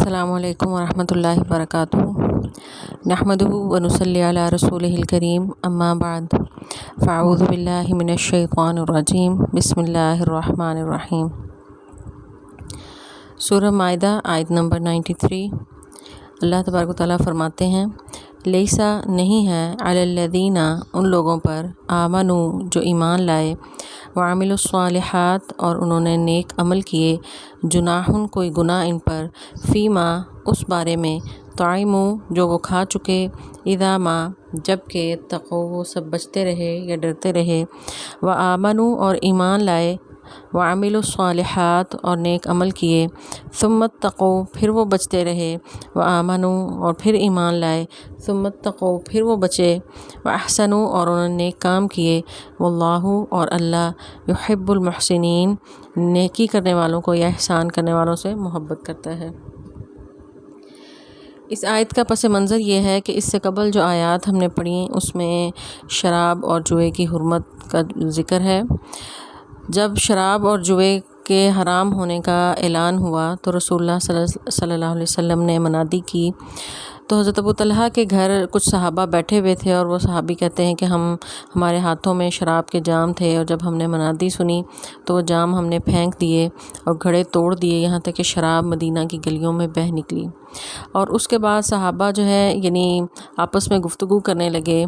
السلام علیکم ورحمۃ اللہ وبرکاتہ۔ نحمدہ ونصلی علی رسولہ الکریم، اما بعد، فاعوذ باللہ من الشیطان الرجیم، بسم اللہ الرحمن الرحیم۔ سورہ مائدہ آیت نمبر 93۔ اللہ تبارک و تعالیٰ فرماتے ہیں، لیسا نہیں ہے علی الذین ان لوگوں پر، آمنوا جو ایمان لائے، وعملوا الصالحات اور انہوں نے نیک عمل کیے، جناح کوئی گناہ ان پر، فیما اس بارے میں، طعموا جو وہ کھا چکے، اذا ما جب کہ اتقوا وہ سب بچتے رہے یا ڈرتے رہے، وآمنوا اور ایمان لائے، وعملوا الصالحات اور نیک عمل کیے، ثم اتقوا پھر وہ بچتے رہے، وآمنوا اور پھر ایمان لائے، ثم اتقوا پھر وہ بچے، واحسنوا اور انہوں نے نیک کام کیے، واللہ اور اللہ یحب المحسنین نیکی کرنے والوں کو یا احسان کرنے والوں سے محبت کرتا ہے۔ اس آیت کا پس منظر یہ ہے کہ اس سے قبل جو آیات ہم نے پڑھیں اس میں شراب اور جوئے کی حرمت کا ذکر ہے۔ جب شراب اور جوئے کے حرام ہونے کا اعلان ہوا تو رسول اللہ صلی اللہ علیہ وسلم نے منادی کی، تو حضرت ابو طلحہ کے گھر کچھ صحابہ بیٹھے ہوئے تھے، اور وہ صحابی کہتے ہیں کہ ہمارے ہاتھوں میں شراب کے جام تھے، اور جب ہم نے منادی سنی تو وہ جام ہم نے پھینک دیے اور گھڑے توڑ دیے، یہاں تک کہ شراب مدینہ کی گلیوں میں بہہ نکلی۔ اور اس کے بعد صحابہ جو ہے یعنی آپس میں گفتگو کرنے لگے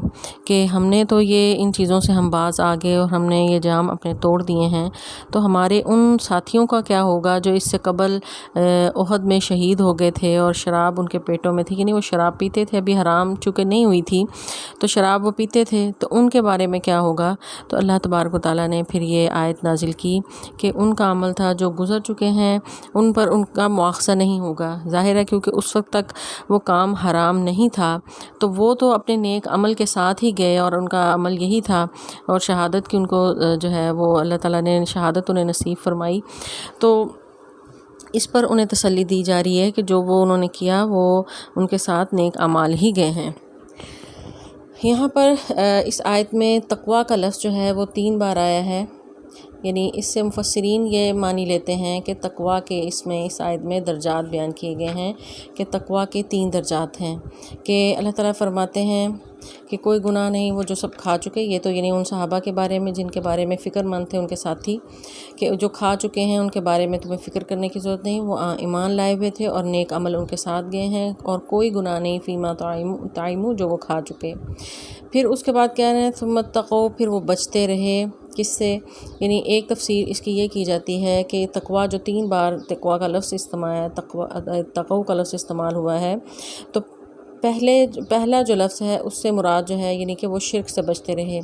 کہ ہم نے تو یہ ان چیزوں سے ہم باز آ گئے اور ہم نے یہ جام اپنے توڑ دیے ہیں، تو ہمارے ان ساتھیوں کا کیا ہوگا جو اس سے قبل احد میں شہید ہو گئے تھے اور شراب ان کے پیٹوں میں تھی، یعنی وہ شراب پیتے تھے، ابھی حرام چونکہ نہیں ہوئی تھی تو شراب وہ پیتے تھے، تو ان کے بارے میں کیا ہوگا؟ تو اللہ تبارک و تعالیٰ نے پھر یہ آیت نازل کی کہ ان کا عمل تھا جو گزر چکے ہیں، ان پر ان کا مواخذہ نہیں ہوگا۔ ظاہر ہے کیونکہ اس وقت تک وہ کام حرام نہیں تھا، تو وہ تو اپنے نیک عمل کے ساتھ ہی گئے اور ان کا عمل یہی تھا، اور شہادت کی ان کو جو ہے وہ اللہ تعالیٰ نے شہادت انہیں نصیب فرمائی، تو اس پر انہیں تسلی دی جا رہی ہے کہ جو وہ انہوں نے کیا وہ ان کے ساتھ نیک اعمال ہی گئے ہیں۔ یہاں پر اس آیت میں تقویٰ کا لفظ جو ہے وہ 3 بار آیا ہے، یعنی اس سے مفسرین یہ مانی لیتے ہیں کہ تقویٰ کے اس آیت میں درجات بیان کیے گئے ہیں کہ تقویٰ کے 3 درجات ہیں، کہ اللہ تعالیٰ فرماتے ہیں کہ کوئی گناہ نہیں وہ جو سب کھا چکے، یہ تو یعنی ان صحابہ کے بارے میں جن کے بارے میں فکر مند تھے ان کے ساتھی، کہ جو کھا چکے ہیں ان کے بارے میں تمہیں فکر کرنے کی ضرورت نہیں، وہ ایمان لائے ہوئے تھے اور نیک عمل ان کے ساتھ گئے ہیں، اور کوئی گناہ نہیں فیما طعموا جو وہ کھا چکے۔ پھر اس کے بعد کہہ رہے ہیں ثم اتقوا پھر وہ بچتے رہے، کس سے؟ یعنی ایک تفسیر اس کی یہ کی جاتی ہے کہ تقویٰ جو 3 بار تقویٰ کا لفظ استعمال ہے، تقوی کا لفظ استعمال ہوا ہے، تو پہلا جو لفظ ہے اس سے مراد جو ہے یعنی کہ وہ شرک سے بچتے رہے،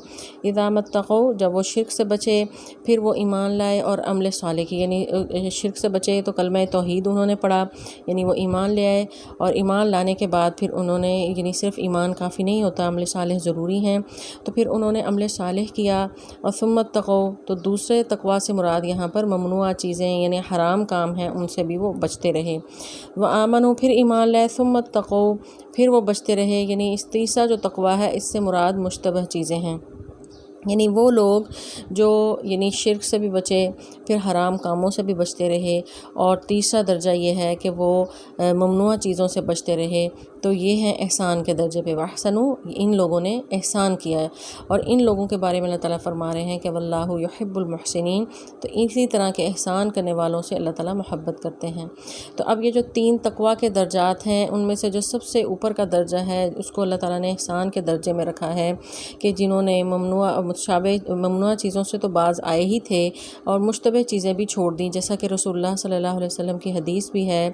اذا ما اتقوا جب وہ شرک سے بچے، پھر وہ ایمان لائے اور عمل صالح کی، یعنی شرک سے بچے تو کلمہ توحید انہوں نے پڑھا، یعنی وہ ایمان لے آئے، اور ایمان لانے کے بعد پھر انہوں نے یعنی صرف ایمان کافی نہیں ہوتا، عمل صالح ضروری ہیں، تو پھر انہوں نے عمل صالح کیا، اور ثم اتقوا تو دوسرے تقویٰ سے مراد یہاں پر ممنوع چیزیں یعنی حرام کام ہیں ان سے بھی وہ بچتے رہے، وآمنوا پھر ایمان لائے، ثم اتقوا پھر وہ بچتے رہے، یعنی اس تیسرا جو تقویٰ ہے اس سے مراد مشتبہ چیزیں ہیں، یعنی وہ لوگ جو یعنی شرک سے بھی بچے، پھر حرام کاموں سے بھی بچتے رہے، اور تیسرا درجہ یہ ہے کہ وہ ممنوع چیزوں سے بچتے رہے، تو یہ ہیں احسان کے درجے پہ، واحسنوا ان لوگوں نے احسان کیا ہے، اور ان لوگوں کے بارے میں اللہ تعالیٰ فرما رہے ہیں کہ واللہ یحب المحسنین، تو اسی طرح کے احسان کرنے والوں سے اللہ تعالیٰ محبت کرتے ہیں۔ تو اب یہ جو 3 تقویٰ کے درجات ہیں ان میں سے جو سب سے اوپر کا درجہ ہے اس کو اللہ تعالیٰ نے احسان کے درجے میں رکھا ہے، کہ جنہوں نے ممنوع چیزوں سے تو باز آئے ہی تھے اور مشتبہ چیزیں بھی چھوڑ دیں، جیسا کہ رسول اللہ صلی اللہ علیہ وسلم کی حدیث بھی ہے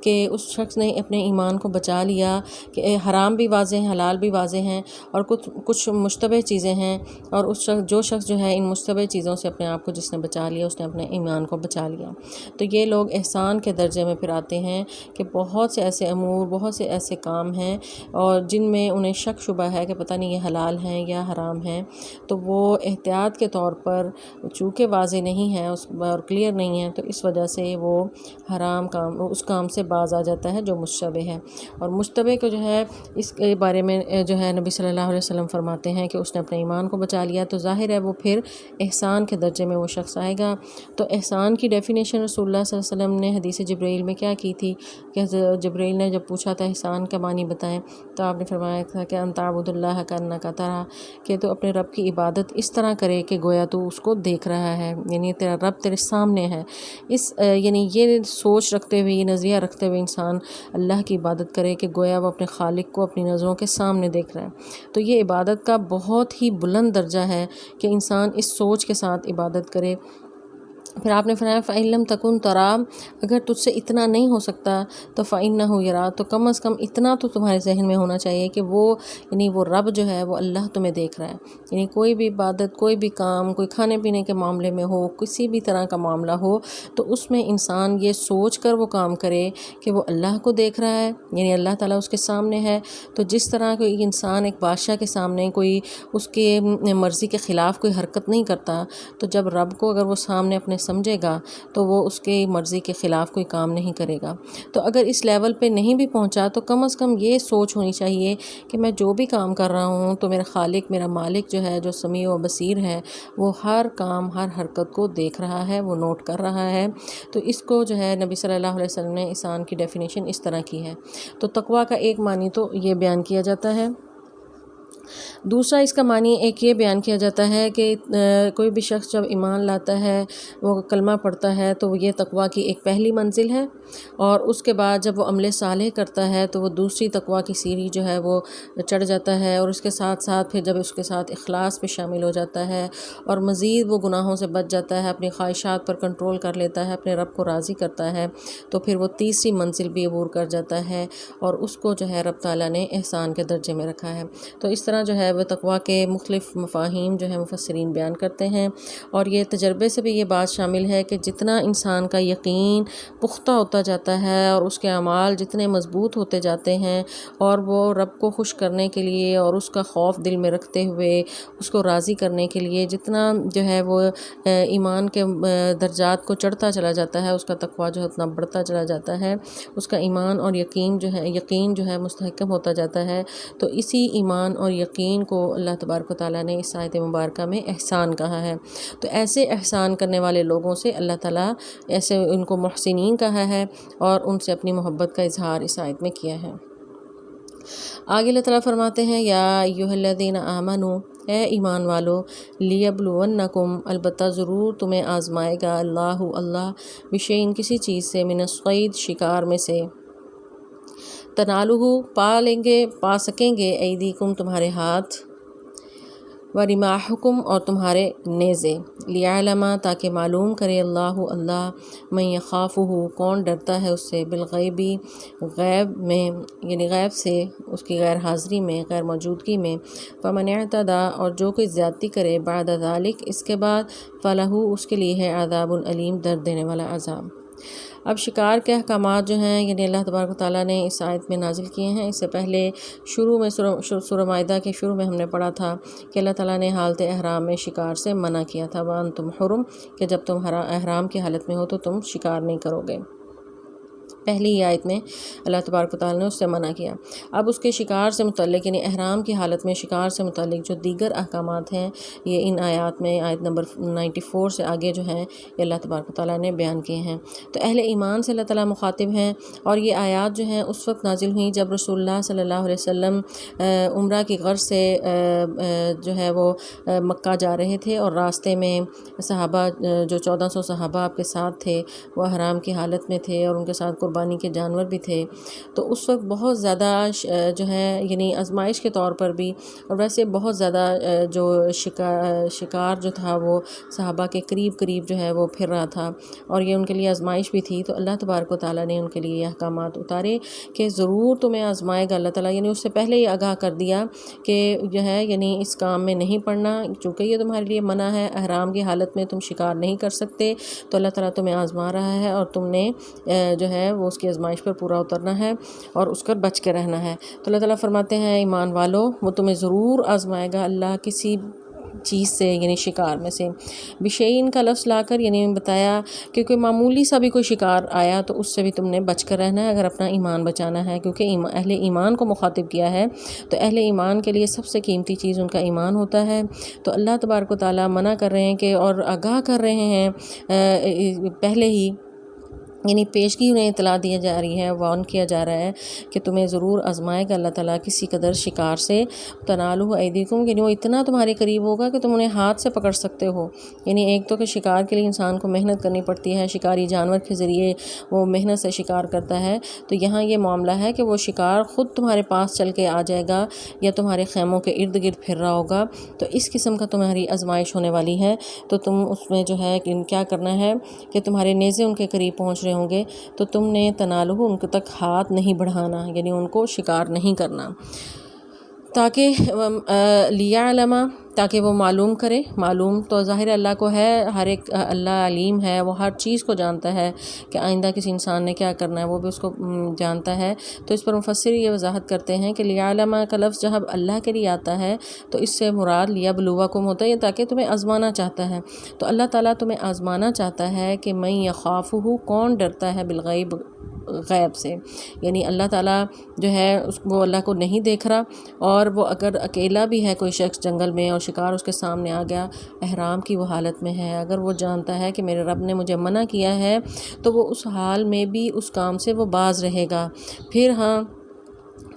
کہ اس شخص نے اپنے ایمان کو بچا لیا، کہ حرام بھی واضح ہیں، حلال بھی واضح ہیں، اور کچھ مشتبہ چیزیں ہیں، اور جو شخص جو ہے ان مشتبہ چیزوں سے اپنے آپ کو جس نے بچا لیا اس نے اپنے ایمان کو بچا لیا، تو یہ لوگ احسان کے درجے میں پھر آتے ہیں، کہ بہت سے ایسے امور، بہت سے ایسے کام ہیں اور جن میں انہیں شک شبہ ہے کہ پتہ نہیں یہ حلال ہیں یا حرام ہیں، تو وہ احتیاط کے طور پر چونکہ واضح نہیں ہے اور کلیئر نہیں ہے، تو اس وجہ سے وہ حرام کام، اس کام سے باز آ جاتا ہے جو مشتبہ ہے۔ اور مشتبہ کو جو ہے اس کے بارے میں جو ہے نبی صلی اللہ علیہ وسلم فرماتے ہیں کہ اس نے اپنے ایمان کو بچا لیا، تو ظاہر ہے وہ پھر احسان کے درجے میں وہ شخص آئے گا۔ تو احسان کی ڈیفینیشن رسول اللہ صلی اللہ علیہ وسلم نے حدیث جبرائیل میں کیا کی تھی کہ جبرائیل نے جب پوچھا تھا احسان کا معنی بتائیں، تو آپ نے فرمایا تھا کہ ان تعبد اللہ کأنک تراه، کہ تو اپنے رب کی عبادت اس طرح کرے کہ گویا تو اس کو دیکھ رہا ہے، یعنی تیرا رب تیرے سامنے ہے۔ یعنی یہ سوچ رکھتے ہوئے، یہ نظریہ رکھتے ہوئے انسان اللہ کی عبادت کرے کہ گویا وہ اپنے خالق کو اپنی نظروں کے سامنے دیکھ رہا ہے، تو یہ عبادت کا بہت ہی بلند درجہ ہے کہ انسان اس سوچ کے ساتھ عبادت کرے۔ پھر آپ نے فرمایا فَإِن لَّمْ تَكُن تَرَاهُ، اگر تجھ سے اتنا نہیں ہو سکتا تو فَإِنَّهُ يَرَاكَ، تو کم از کم اتنا تو تمہارے ذہن میں ہونا چاہیے کہ وہ یعنی وہ رب جو ہے وہ اللہ تمہیں دیکھ رہا ہے۔ یعنی کوئی بھی عبادت، کوئی بھی کام، کوئی کھانے پینے کے معاملے میں ہو، کسی بھی طرح کا معاملہ ہو، تو اس میں انسان یہ سوچ کر وہ کام کرے کہ وہ اللہ کو دیکھ رہا ہے، یعنی اللہ تعالیٰ اس کے سامنے ہے۔ تو جس طرح کوئی انسان ایک بادشاہ کے سامنے کوئی اس کے مرضی کے خلاف کوئی حرکت نہیں کرتا، تو جب رب کو اگر وہ سامنے اپنے سمجھے گا تو وہ اس کے مرضی کے خلاف کوئی کام نہیں کرے گا۔ تو اگر اس لیول پہ نہیں بھی پہنچا تو کم از کم یہ سوچ ہونی چاہیے کہ میں جو بھی کام کر رہا ہوں تو میرا خالق، میرا مالک جو ہے، جو سمیع و بصیر ہے، وہ ہر کام، ہر حرکت کو دیکھ رہا ہے، وہ نوٹ کر رہا ہے۔ تو اس کو جو ہے نبی صلی اللہ علیہ وسلم نے احسان کی ڈیفینیشن اس طرح کی ہے۔ تو تقویٰ کا ایک معنی تو یہ بیان کیا جاتا ہے۔ دوسرا اس کا معنی ایک یہ بیان کیا جاتا ہے کہ کوئی بھی شخص جب ایمان لاتا ہے، وہ کلمہ پڑھتا ہے، تو یہ تقویٰ کی ایک پہلی منزل ہے، اور اس کے بعد جب وہ عمل صالح کرتا ہے تو وہ دوسری تقویٰ کی سیڑھی جو ہے وہ چڑھ جاتا ہے، اور اس کے ساتھ ساتھ پھر جب اس کے ساتھ اخلاص بھی شامل ہو جاتا ہے اور مزید وہ گناہوں سے بچ جاتا ہے، اپنی خواہشات پر کنٹرول کر لیتا ہے، اپنے رب کو راضی کرتا ہے، تو پھر وہ تیسری منزل بھی عبور کر جاتا ہے، اور اس کو جو ہے رب تعالیٰ نے احسان کے درجے میں رکھا ہے۔ تو اس طرح جو ہے وہ تقویٰ کے مختلف مفاہیم جو ہیں مفسرین بیان کرتے ہیں، اور یہ تجربے سے بھی یہ بات شامل ہے کہ جتنا انسان کا یقین پختہ ہوتا جاتا ہے اور اس کے اعمال جتنے مضبوط ہوتے جاتے ہیں، اور وہ رب کو خوش کرنے کے لیے اور اس کا خوف دل میں رکھتے ہوئے اس کو راضی کرنے کے لیے جتنا جو ہے وہ ایمان کے درجات کو چڑھتا چلا جاتا ہے، اس کا تقویٰ جو ہے اتنا بڑھتا چلا جاتا ہے، اس کا ایمان اور یقین جو ہے مستحکم ہوتا جاتا ہے۔ تو اسی ایمان اور یقین کو اللہ تبارک و تعالیٰ نے اس آیت مبارکہ میں احسان کہا ہے۔ تو ایسے احسان کرنے والے لوگوں سے اللہ تعالیٰ ایسے ان کو محسنین کہا ہے، اور ان سے اپنی محبت کا اظہار اس آیت میں کیا ہے۔ آگے اللہ تعالیٰ فرماتے ہیں یا ایھا الذین آمنوا، اے ایمان والو، لیبلونکم، البتہ ضرور تمہیں آزمائے گا اللہ بشیء، کسی چیز سے، من الصید، شکار میں سے، تنالہ، پا سکیں گے، ایدیکم، تمہارے ہاتھ، ورماحکم، اور تمہارے نیزے، لیعلم، تاکہ معلوم کرے اللہ من یخافہ، کون ڈرتا ہے اس سے، بالغیبی، غیب میں، یعنی غیب سے، اس کی غیر حاضری میں، غیر موجودگی میں، فمن اعتدی، اور جو کوئی زیادتی کرے، بعد ذلک، اس کے بعد، فلہ، اس کے لیے ہے عذاب علیم، درد دینے والا عذاب۔ اب شکار کے احکامات جو ہیں یعنی اللہ تبارک و تعالیٰ نے اس آیت میں نازل کیے ہیں۔ اس سے پہلے شروع میں سورہ مائدہ کے شروع میں ہم نے پڑھا تھا کہ اللہ تعالیٰ نے حالت احرام میں شکار سے منع کیا تھا، وَأَنْتُمْ حُرُمٌ، کہ جب تم احرام کی حالت میں ہو تو تم شکار نہیں کرو گے۔ پہلی آیت میں اللہ تبارک و تعالیٰ نے اس سے منع کیا۔ اب اس کے شکار سے متعلق یعنی احرام کی حالت میں شکار سے متعلق جو دیگر احکامات ہیں، یہ ان آیات میں آیت نمبر 94 سے آگے جو ہیں یہ اللہ تبارک و تعالیٰ نے بیان کیے ہیں۔ تو اہل ایمان سے اللہ تعالیٰ مخاطب ہیں، اور یہ آیات جو ہیں اس وقت نازل ہوئیں جب رسول اللہ صلی اللہ علیہ وسلم عمرہ کی غرض سے جو ہے وہ مکہ جا رہے تھے، اور راستے میں صحابہ جو 1400 صحابہ آپ کے ساتھ تھے وہ احرام کی حالت میں تھے، اور ان کے ساتھ قربانی کے جانور بھی تھے۔ تو اس وقت بہت زیادہ جو ہے یعنی آزمائش کے طور پر بھی، اور ویسے بہت زیادہ جو شکار جو تھا وہ صحابہ کے قریب جو ہے وہ پھر رہا تھا، اور یہ ان کے لیے آزمائش بھی تھی۔ تو اللہ تبارک و تعالیٰ نے ان کے لیے یہ احکامات اتارے کہ ضرور تمہیں آزمائے گا اللہ تعالیٰ، یعنی اس سے پہلے ہی آگاہ کر دیا کہ جو ہے یعنی اس کام میں نہیں پڑنا، چونکہ یہ تمہارے لیے منع ہے، احرام کی حالت میں تم شکار نہیں کر سکتے، تو اللہ تعالیٰ تمہیں آزما رہا ہے، اور تم نے جو ہے وہ اس کی آزمائش پر پورا اترنا ہے اور اس پر بچ کے رہنا ہے۔ تو اللہ تعالیٰ فرماتے ہیں ایمان والو، وہ تمہیں ضرور آزمائے گا اللہ کسی چیز سے یعنی شکار میں سے. بشعین کا لفظ لا کر یعنی بتایا کہ کوئی معمولی سا بھی کوئی شکار آیا تو اس سے بھی تم نے بچ کر رہنا ہے اگر اپنا ایمان بچانا ہے، کیونکہ اہل ایمان کو مخاطب کیا ہے تو اہل ایمان کے لیے سب سے قیمتی چیز ان کا ایمان ہوتا ہے. تو اللہ تبارک و تعالیٰ منع کر رہے ہیں کہ اور آگاہ کر رہے ہیں پہلے ہی، یعنی پیشگی انہیں اطلاع دیا جا رہی ہے، وارن کیا جا رہا ہے کہ تمہیں ضرور آزمائے گا اللہ تعالیٰ کسی قدر شکار سے. تنالہ ایدیکم، یعنی وہ اتنا تمہارے قریب ہوگا کہ تم انہیں ہاتھ سے پکڑ سکتے ہو. یعنی ایک تو کہ شکار کے لیے انسان کو محنت کرنی پڑتی ہے، شکاری جانور کے ذریعے وہ محنت سے شکار کرتا ہے. تو یہاں یہ معاملہ ہے کہ وہ شکار خود تمہارے پاس چل کے آ جائے گا یا تمہارے خیموں کے ارد گرد پھر رہا ہوگا. تو اس قسم کا تمہاری آزمائش ہونے والی ہے. تو تم اس میں جو ہے کیا کرنا ہے کہ تمہارے نیزے ان کے قریب پہنچ ہوں گے تو تم نے تنالہ ان تک ہاتھ نہیں بڑھانا، یعنی ان کو شکار نہیں کرنا، تاکہ لیعلم، تاکہ وہ معلوم کرے. معلوم تو ظاہر اللہ کو ہے، ہر ایک اللہ علیم ہے، وہ ہر چیز کو جانتا ہے کہ آئندہ کسی انسان نے کیا کرنا ہے وہ بھی اس کو جانتا ہے. تو اس پر مفسر یہ وضاحت کرتے ہیں کہ لیعلم کا لفظ جب اللہ کے لیے آتا ہے تو اس سے مراد لیبلوکم ہوتا ہے، تاکہ تمہیں آزمانا چاہتا ہے. تو اللہ تعالیٰ تمہیں آزمانا چاہتا ہے کہ من یخافہ، کون ڈرتا ہے بالغیب، غیب سے. یعنی اللہ تعالیٰ جو ہے وہ اللہ کو نہیں دیکھ رہا، اور وہ اگر اکیلا بھی ہے کوئی شخص جنگل میں اور شکار اس کے سامنے آ گیا، احرام کی وہ حالت میں ہے، اگر وہ جانتا ہے کہ میرے رب نے مجھے منع کیا ہے تو وہ اس حال میں بھی اس کام سے وہ باز رہے گا. پھر ہاں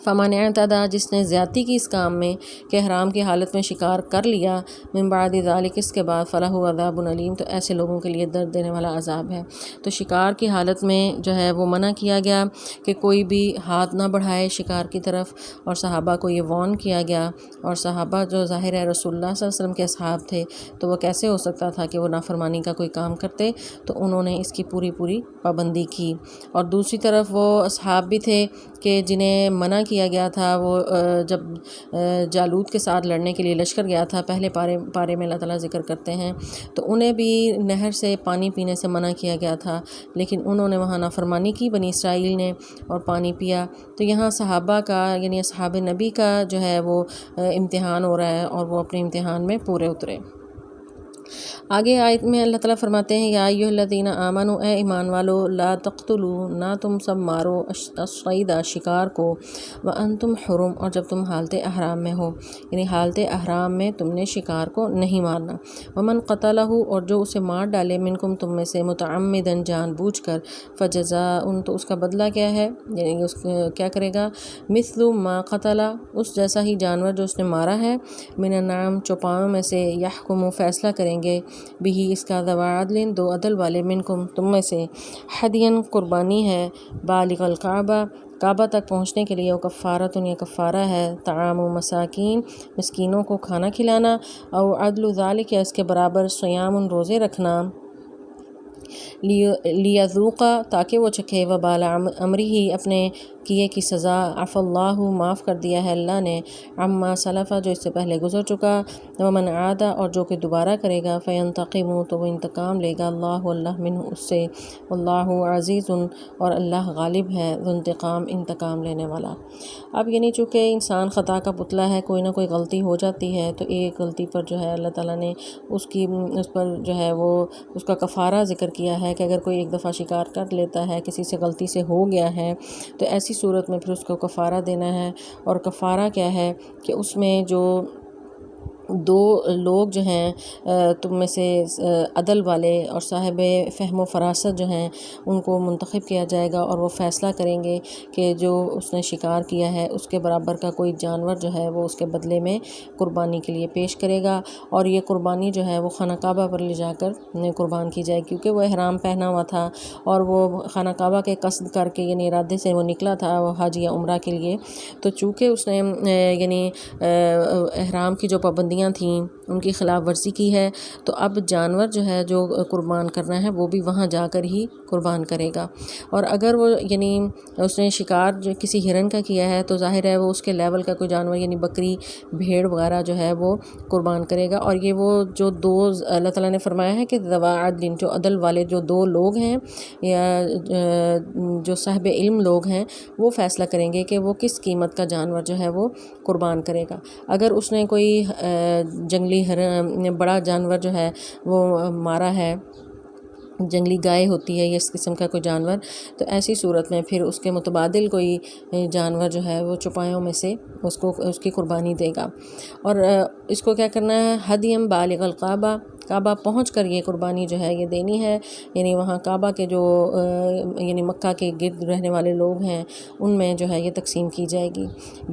فمن اعتدی، جس نے زیادتی کی اس کام میں کہ احرام کی حالت میں شکار کر لیا، من بعد ذلک، اس کے بعد، فلہ عذاب علیم، تو ایسے لوگوں کے لیے درد دینے والا عذاب ہے. تو شکار کی حالت میں جو ہے وہ منع کیا گیا کہ کوئی بھی ہاتھ نہ بڑھائے شکار کی طرف، اور صحابہ کو یہ وارن کیا گیا. اور صحابہ جو ظاہر ہے رسول اللہ صلی اللہ علیہ وسلم کے اصحاب تھے تو وہ کیسے ہو سکتا تھا کہ وہ نافرمانی کا کوئی کام کرتے، تو انہوں نے اس کی پوری پابندی کی. اور دوسری طرف وہ اصحاب بھی تھے کہ جنہیں منع کیا گیا تھا، وہ جب جالوت کے ساتھ لڑنے کے لیے لشکر گیا تھا، پہلے پارے میں اللہ تعالیٰ ذکر کرتے ہیں، تو انہیں بھی نہر سے پانی پینے سے منع کیا گیا تھا، لیکن انہوں نے وہاں نافرمانی کی بنی اسرائیل نے اور پانی پیا. تو یہاں صحابہ کا یعنی اصحاب نبی کا جو ہے وہ امتحان ہو رہا ہے اور وہ اپنے امتحان میں پورے اترے. آگے آیت میں اللہ تعالیٰ فرماتے ہیں یا ایھا الذین آمنوا، اے ایمان والو، لا تقتلوا، نہ تم سب مارو، الصید، شکار کو، وانتم حرم، اور جب تم حالت احرام میں ہو، یعنی حالت احرام میں تم نے شکار کو نہیں مارنا. ومن قتلہ، اور جو اسے مار ڈالے، منکم، تم میں سے، متعمدا، جان بوجھ کر، فجزاء، تو اس کا بدلہ کیا ہے، یعنی اس کیا کرے گا، مثل ما قتل، اس جیسا ہی جانور جو اس نے مارا ہے، من النعام، چوپاؤں میں سے، یحکم، فیصلہ کریں گے، بھی اس کا ذوی عدل، دو عدل والے، منکم، تم میں سے، ہدین، قربانی ہے، بالغ الکعبہ، کعبہ تک پہنچنے کے لیے، وہ کفارۃ، یہ کفارہ ہے، طعام مساکین، مسکینوں کو کھانا کھلانا، او عدل ذالک، یا اس کے برابر، صیام، روزے رکھنا، لیذوق، تاکہ وہ چکھے، وبال امرہ، اپنے کیے کی سزا، عفا اللہ، معاف کر دیا ہے اللہ نے، عما سلف، جو اس سے پہلے گزر چکا، ومن عاد، اور جو کہ دوبارہ کرے گا، فینتقم، تو وہ انتقام لے گا، اللہ منہ، اس سے، اللہ عزیز، اور اللہ غالب ہے، ذو انتقام، انتقام لینے والا. اب یعنی چونکہ انسان خطا کا پتلا ہے، کوئی نہ کوئی غلطی ہو جاتی ہے، تو ایک غلطی پر جو ہے اللہ تعالیٰ نے اس پر جو ہے وہ اس کا کفارہ ذکر کیا ہے کہ اگر کوئی ایک دفعہ شکار کر لیتا ہے، کسی سے غلطی سے ہو گیا ہے، تو ایسی صورت میں پھر اس کو کفارہ دینا ہے. اور کفارہ کیا ہے کہ اس میں جو دو لوگ جو ہیں تم میں سے عدل والے اور صاحب فہم و فراست جو ہیں، ان کو منتخب کیا جائے گا، اور وہ فیصلہ کریں گے کہ جو اس نے شکار کیا ہے اس کے برابر کا کوئی جانور جو ہے وہ اس کے بدلے میں قربانی کے لیے پیش کرے گا. اور یہ قربانی جو ہے وہ خانہ کعبہ پر لے جا کر قربان کی جائے، کیونکہ وہ احرام پہنا ہوا تھا اور وہ خانہ کعبہ کے قصد کر کے یعنی ارادے سے وہ نکلا تھا وہ حج یا عمرہ کے لیے. تو چونکہ اس نے یعنی احرام کی جو پابندیاں تھیں ان کی خلاف ورزی کی ہے، تو اب جانور جو ہے جو قربان کرنا ہے وہ بھی وہاں جا کر ہی قربان کرے گا. اور اگر وہ یعنی اس نے شکار جو کسی ہرن کا کیا ہے تو ظاہر ہے وہ اس کے لیول کا کوئی جانور یعنی بکری، بھیڑ وغیرہ جو ہے وہ قربان کرے گا. اور یہ وہ جو دو اللہ تعالیٰ نے فرمایا ہے کہ ذوی عدل، جو عدل والے جو دو لوگ ہیں یا جو صاحب علم لوگ ہیں، وہ فیصلہ کریں گے کہ وہ کس قیمت کا جانور جو ہے وہ قربان کرے گا. اگر اس نے کوئی جنگلی بڑا جانور جو ہے وہ مارا ہے، جنگلی گائے ہوتی ہے یا اس قسم کا کوئی جانور، تو ایسی صورت میں پھر اس کے متبادل کوئی جانور جو ہے وہ چوپایوں میں سے اس کی قربانی دے گا۔ اور اس کو کیا کرنا ہے، ہدیم بالغ الکعبہ، کعبہ پہنچ کر یہ قربانی جو ہے یہ دینی ہے، یعنی وہاں کعبہ کے جو یعنی مکہ کے گرد رہنے والے لوگ ہیں ان میں جو ہے یہ تقسیم کی جائے گی۔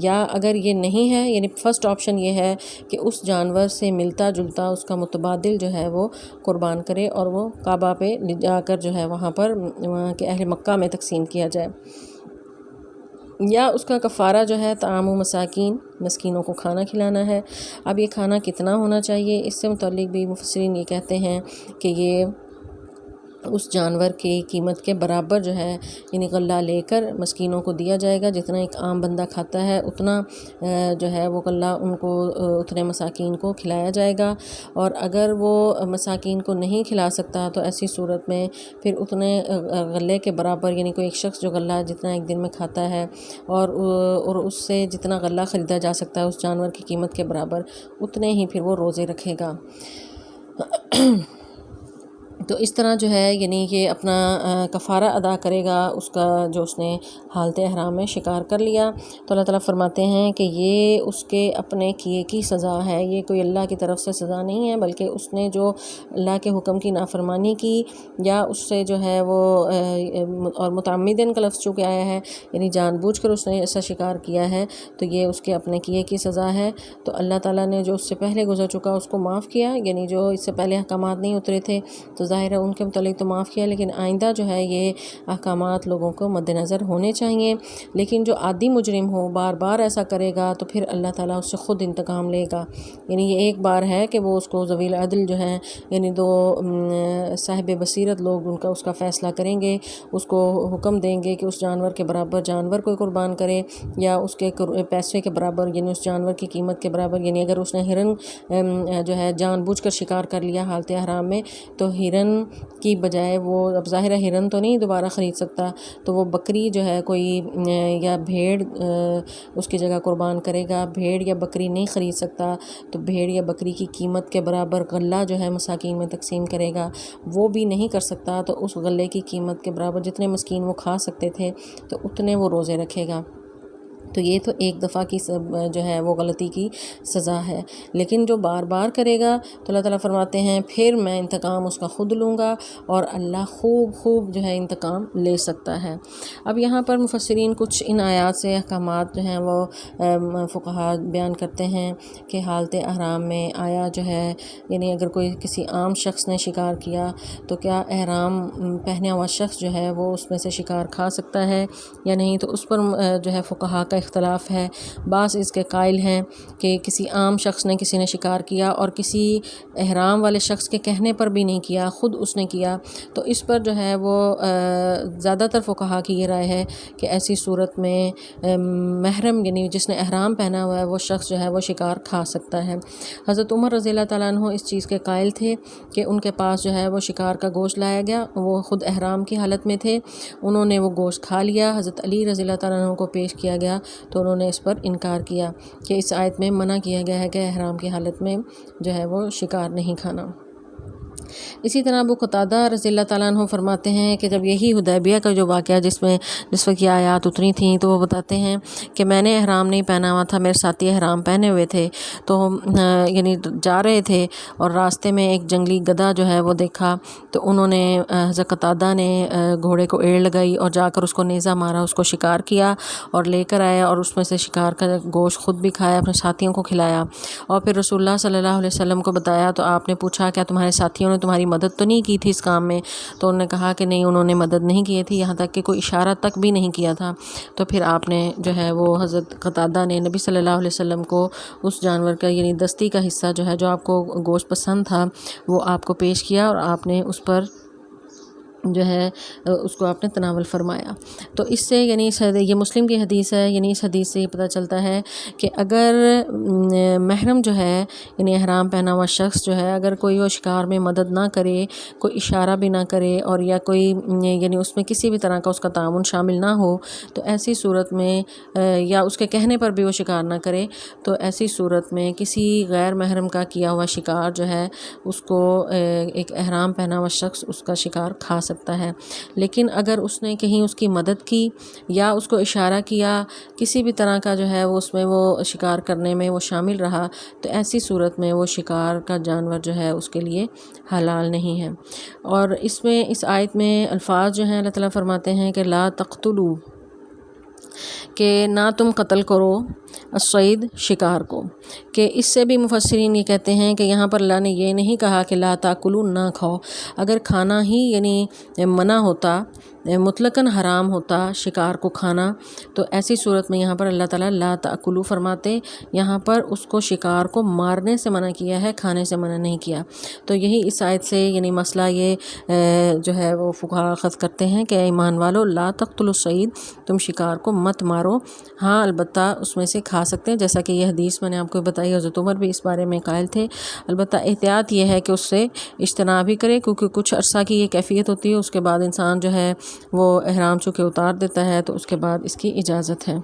یا اگر یہ نہیں ہے، یعنی فرسٹ آپشن یہ ہے کہ اس جانور سے ملتا جلتا اس کا متبادل جو ہے وہ قربان کرے اور وہ کعبہ پہ لے جا کر جو ہے وہاں کے اہل مکہ میں تقسیم کیا جائے۔ یا اس کا کفارہ جو ہے طعام و مساکین، مسکینوں کو کھانا کھلانا ہے۔ اب یہ کھانا کتنا ہونا چاہیے، اس سے متعلق بھی مفسرین یہ کہتے ہیں کہ یہ اس جانور کی قیمت کے برابر جو ہے یعنی غلہ لے کر مسکینوں کو دیا جائے گا، جتنا ایک عام بندہ کھاتا ہے اتنا جو ہے وہ غلہ ان کو اتنے مساکین کو کھلایا جائے گا۔ اور اگر وہ مساکین کو نہیں کھلا سکتا تو ایسی صورت میں پھر اتنے غلے کے برابر، یعنی کوئی ایک شخص جو غلہ جتنا ایک دن میں کھاتا ہے اور اس سے جتنا غلہ خریدا جا سکتا ہے اس جانور کی قیمت کے برابر، اتنے ہی پھر وہ روزے رکھے گا۔ تو اس طرح جو ہے یعنی یہ اپنا کفارہ ادا کرے گا اس کا جو اس نے حالت احرام میں شکار کر لیا۔ تو اللہ تعالیٰ فرماتے ہیں کہ یہ اس کے اپنے کیے کی سزا ہے، یہ کوئی اللہ کی طرف سے سزا نہیں ہے، بلکہ اس نے جو اللہ کے حکم کی نافرمانی کی یا اس سے جو ہے وہ اور متعمدن کا لفظ چونکہ آیا ہے یعنی جان بوجھ کر اس نے ایسا شکار کیا ہے، تو یہ اس کے اپنے کیے کی سزا ہے۔ تو اللہ تعالیٰ نے جو اس سے پہلے گزر چکا اس کو معاف کیا، یعنی جو اس سے پہلے احکامات نہیں اترے تھے تو ظاہر ہے ان کے متعلق تو معاف کیا، لیکن آئندہ جو ہے یہ احکامات لوگوں کو مد نظر ہونے چاہیے۔ لیکن جو عادی مجرم ہو بار بار ایسا کرے گا تو پھر اللہ تعالیٰ اس سے خود انتقام لے گا۔ یعنی یہ ایک بار ہے کہ وہ اس کو ذوی العدل جو ہیں یعنی دو صاحب بصیرت لوگ اس کا فیصلہ کریں گے، اس کو حکم دیں گے کہ اس جانور کے برابر جانور کوئی قربان کرے یا اس کے پیسے کے برابر، یعنی اس جانور کی قیمت کے برابر، یعنی اگر اس نے ہرن جو ہے جان بوجھ کر شکار کر لیا حالت احرام میں تو ہرن کی بجائے وہ اب ظاہر ہے ہرن تو نہیں دوبارہ خرید سکتا، تو وہ بکری جو ہے کوئی یا بھیڑ اس کی جگہ قربان کرے گا۔ بھیڑ یا بکری نہیں خرید سکتا تو بھیڑ یا بکری کی قیمت کے برابر غلہ جو ہے مساکین میں تقسیم کرے گا۔ وہ بھی نہیں کر سکتا تو اس غلے کی قیمت کے برابر جتنے مسکین وہ کھا سکتے تھے تو اتنے وہ روزے رکھے گا۔ تو یہ تو ایک دفعہ کی جو ہے وہ غلطی کی سزا ہے، لیکن جو بار بار کرے گا تو اللہ تعالیٰ فرماتے ہیں پھر میں انتقام اس کا خود لوں گا، اور اللہ خوب جو ہے انتقام لے سکتا ہے۔ اب یہاں پر مفسرین کچھ ان آیات سے احکامات جو ہیں وہ فقہا بیان کرتے ہیں کہ حالت احرام میں آیا جو ہے یعنی اگر کوئی کسی عام شخص نے شکار کیا تو کیا احرام پہنے ہوا شخص جو ہے وہ اس میں سے شکار کھا سکتا ہے یا نہیں، تو اس پر جو ہے فقہا کا اختلاف ہے۔ بعض اس کے قائل ہیں کہ کسی عام شخص نے کسی نے شکار کیا اور کسی احرام والے شخص کے کہنے پر بھی نہیں کیا، خود اس نے کیا، تو اس پر جو ہے وہ زیادہ تر فقہا کی یہ رائے ہے کہ ایسی صورت میں محرم یعنی جس نے احرام پہنا ہوا ہے وہ شخص جو ہے وہ شکار کھا سکتا ہے۔ حضرت عمر رضی اللہ تعالیٰ عنہ اس چیز کے قائل تھے کہ ان کے پاس جو ہے وہ شکار کا گوشت لایا گیا، وہ خود احرام کی حالت میں تھے، انہوں نے وہ گوشت کھا لیا، حضرت علی رضی اللہ تعالیٰ عنہ کو پیش کیا گیا تو انہوں نے اس پر انکار کیا کہ اس آیت میں منع کیا گیا ہے کہ احرام کی حالت میں جو ہے وہ شکار نہیں کھانا۔ اسی طرح ابو قتادہ رضی اللہ تعالیٰ عنہ فرماتے ہیں کہ جب یہی حدیبیہ کا جو واقعہ جس وقت یہ آیات اتری تھیں تو وہ بتاتے ہیں کہ میں نے احرام نہیں پہنا ہوا تھا، میرے ساتھی احرام پہنے ہوئے تھے، تو یعنی جا رہے تھے اور راستے میں ایک جنگلی گدھا جو ہے وہ دیکھا تو انہوں نے حضرت قتادہ نے گھوڑے کو ایڑ لگائی اور جا کر اس کو نیزہ مارا، اس کو شکار کیا اور لے کر آیا اور اس میں سے شکار کا گوشت خود بھی کھایا، اپنے ساتھیوں کو کھلایا، اور پھر رسول اللہ صلی اللہ علیہ وسلم کو بتایا تو آپ نے پوچھا کیا تمہارے ساتھیوں نے تمہاری مدد تو نہیں کی تھی اس کام میں؟ تو انہوں نے کہا کہ نہیں، انہوں نے مدد نہیں کی تھی، یہاں تک کہ کوئی اشارہ تک بھی نہیں کیا تھا۔ تو پھر آپ نے جو ہے وہ حضرت قتادہ نے نبی صلی اللہ علیہ وسلم کو اس جانور کا یعنی دستی کا حصہ جو ہے جو آپ کو گوشت پسند تھا وہ آپ کو پیش کیا اور آپ نے اس پر جو ہے اس کو آپ نے تناول فرمایا۔ تو اس سے یعنی یہ مسلم کی حدیث ہے، یعنی اس حدیث سے یہ پتہ چلتا ہے کہ اگر محرم جو ہے یعنی احرام پہنا ہوا شخص جو ہے اگر کوئی وہ شکار میں مدد نہ کرے، کوئی اشارہ بھی نہ کرے اور یا کوئی یعنی اس میں کسی بھی طرح کا اس کا تعاون شامل نہ ہو، تو ایسی صورت میں یا اس کے کہنے پر بھی وہ شکار نہ کرے، تو ایسی صورت میں کسی غیر محرم کا کیا ہوا شکار جو ہے اس کو ایک احرام پہنا ہوا شخص اس کا شکار کھا سکتا ہے۔ لیکن اگر اس نے کہیں اس کی مدد کی یا اس کو اشارہ کیا، کسی بھی طرح کا جو ہے وہ اس میں وہ شکار کرنے میں وہ شامل رہا، تو ایسی صورت میں وہ شکار کا جانور جو ہے اس کے لیے حلال نہیں ہے۔ اور اس میں اس آیت میں الفاظ جو ہیں اللہ تعالیٰ فرماتے ہیں کہ لا تقتلوا، کہ نہ تم قتل کرو الصید شکار کو، کہ اس سے بھی مفسرین یہ کہتے ہیں کہ یہاں پر اللہ نے یہ نہیں کہا کہ لا تاکلوا نہ کھاؤ، اگر کھانا ہی یعنی منع ہوتا، مطلقاً حرام ہوتا شکار کو کھانا، تو ایسی صورت میں یہاں پر اللہ تعالیٰ لا تاکلوا فرماتے، یہاں پر اس کو شکار کو مارنے سے منع کیا ہے، کھانے سے منع نہیں کیا۔ تو یہی اس آیت سے یعنی مسئلہ یہ جو ہے وہ فقہا اخذ کرتے ہیں کہ ایمان والو لا تقتلوا الصید، تم شکار کو مت مارو، ہاں البتہ اس میں سے کھا سکتے ہیں، جیسا کہ یہ حدیث میں نے آپ کو بتائی، حضرت عمر بھی اس بارے میں قائل تھے۔ البتہ احتیاط یہ ہے کہ اس سے اجتناب ہی کرے، کیونکہ کچھ عرصہ کی یہ کیفیت ہوتی ہے، اس کے بعد انسان جو ہے وہ احرام چونکہ اتار دیتا ہے تو اس کے بعد اس کی اجازت ہے۔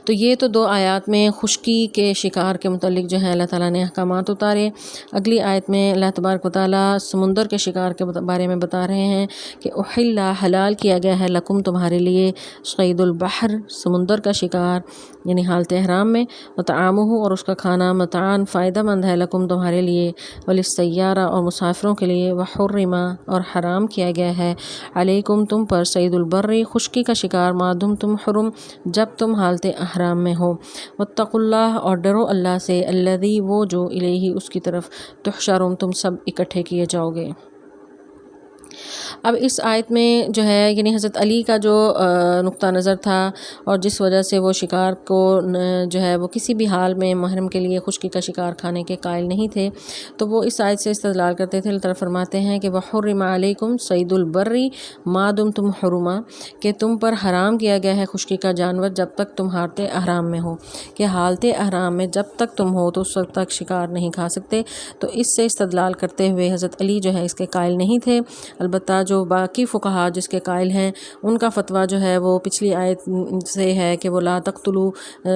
تو یہ تو 2 آیات میں خشکی کے شکار کے متعلق جو ہے اللہ تعالیٰ نے احکامات اتارے۔ اگلی آیت میں اللہ تبارک و تعالیٰ سمندر کے شکار کے بارے میں بتا رہے ہیں کہ احل حلال کیا گیا ہے لکم تمہارے لیے صید البحر سمندر کا شکار یعنی حالت احرام میں، وطعامہ اور اس کا کھانا متعان فائدہ مند ہے لکم تمہارے لیے، وللسیارہ اور مسافروں کے لیے، وحرم اور حرام کیا گیا ہے علیکم تم پر صید البر خشکی کا شکار ما دمتم حرم جب تم حالت احرام میں ہو، واتقوا اللہ اور ڈرو اللہ سے، الذی وہ جو الیہ اس کی طرف تحشرون تم سب اکٹھے کیے جاؤ گے۔ اب اس آیت میں جو ہے یعنی حضرت علی کا جو نقطہ نظر تھا اور جس وجہ سے وہ شکار کو جو ہے وہ کسی بھی حال میں محرم کے لیے خشکی کا شکار کھانے کے قائل نہیں تھے، تو وہ اس آیت سے استدلال کرتے تھے۔ اللہ تعالیٰ فرماتے ہیں کہ وحرم علیکم صید البر ما دمتم حرما، کہ تم پر حرام کیا گیا ہے خشکی کا جانور جب تک تم حالت احرام میں ہو، کہ حالت احرام میں جب تک تم ہو تو اس وقت تک شکار نہیں کھا سکتے۔ تو اس سے استدلال کرتے ہوئے حضرت علی جو ہے اس کے قائل نہیں تھے، البتہ جو باقی فقہا جس کے قائل ہیں ان کا فتویٰ جو ہے وہ پچھلی آیت سے ہے کہ وہ لا تقتلوا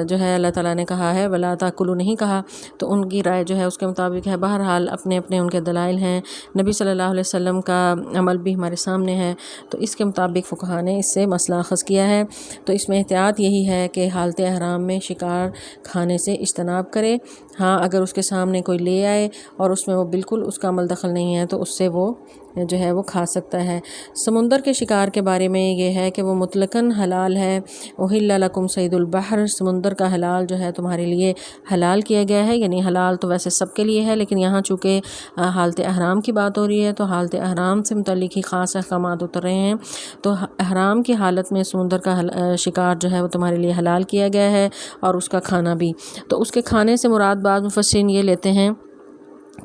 جو ہے اللہ تعالیٰ نے کہا ہے ولا تاکلوا نہیں کہا، تو ان کی رائے جو ہے اس کے مطابق ہے۔ بہرحال اپنے اپنے ان کے دلائل ہیں، نبی صلی اللہ علیہ وسلم کا عمل بھی ہمارے سامنے ہے، تو اس کے مطابق فقہا نے اس سے مسئلہ اخذ کیا ہے۔ تو اس میں احتیاط یہی ہے کہ حالت احرام میں شکار کھانے سے اجتناب کرے، ہاں اگر اس کے سامنے کوئی لے آئے اور اس میں وہ بالکل اس کا عمل دخل نہیں ہے تو اس سے وہ جو ہے وہ کھا سکتا ہے۔ سمندر کے شکار کے بارے میں یہ ہے کہ وہ مطلقاً حلال ہے، احل لکم صید البحر سمندر کا حلال جو ہے تمہارے لیے حلال کیا گیا ہے، یعنی حلال تو ویسے سب کے لیے ہے لیکن یہاں چونکہ حالت احرام کی بات ہو رہی ہے تو حالت احرام سے متعلق ہی خاص احکامات اتر رہے ہیں۔ تو احرام کی حالت میں سمندر کا شکار جو ہے وہ تمہارے لیے حلال کیا گیا ہے اور اس کا کھانا بھی۔ تو اس کے کھانے سے مراد بعض مفسرین یہ لیتے ہیں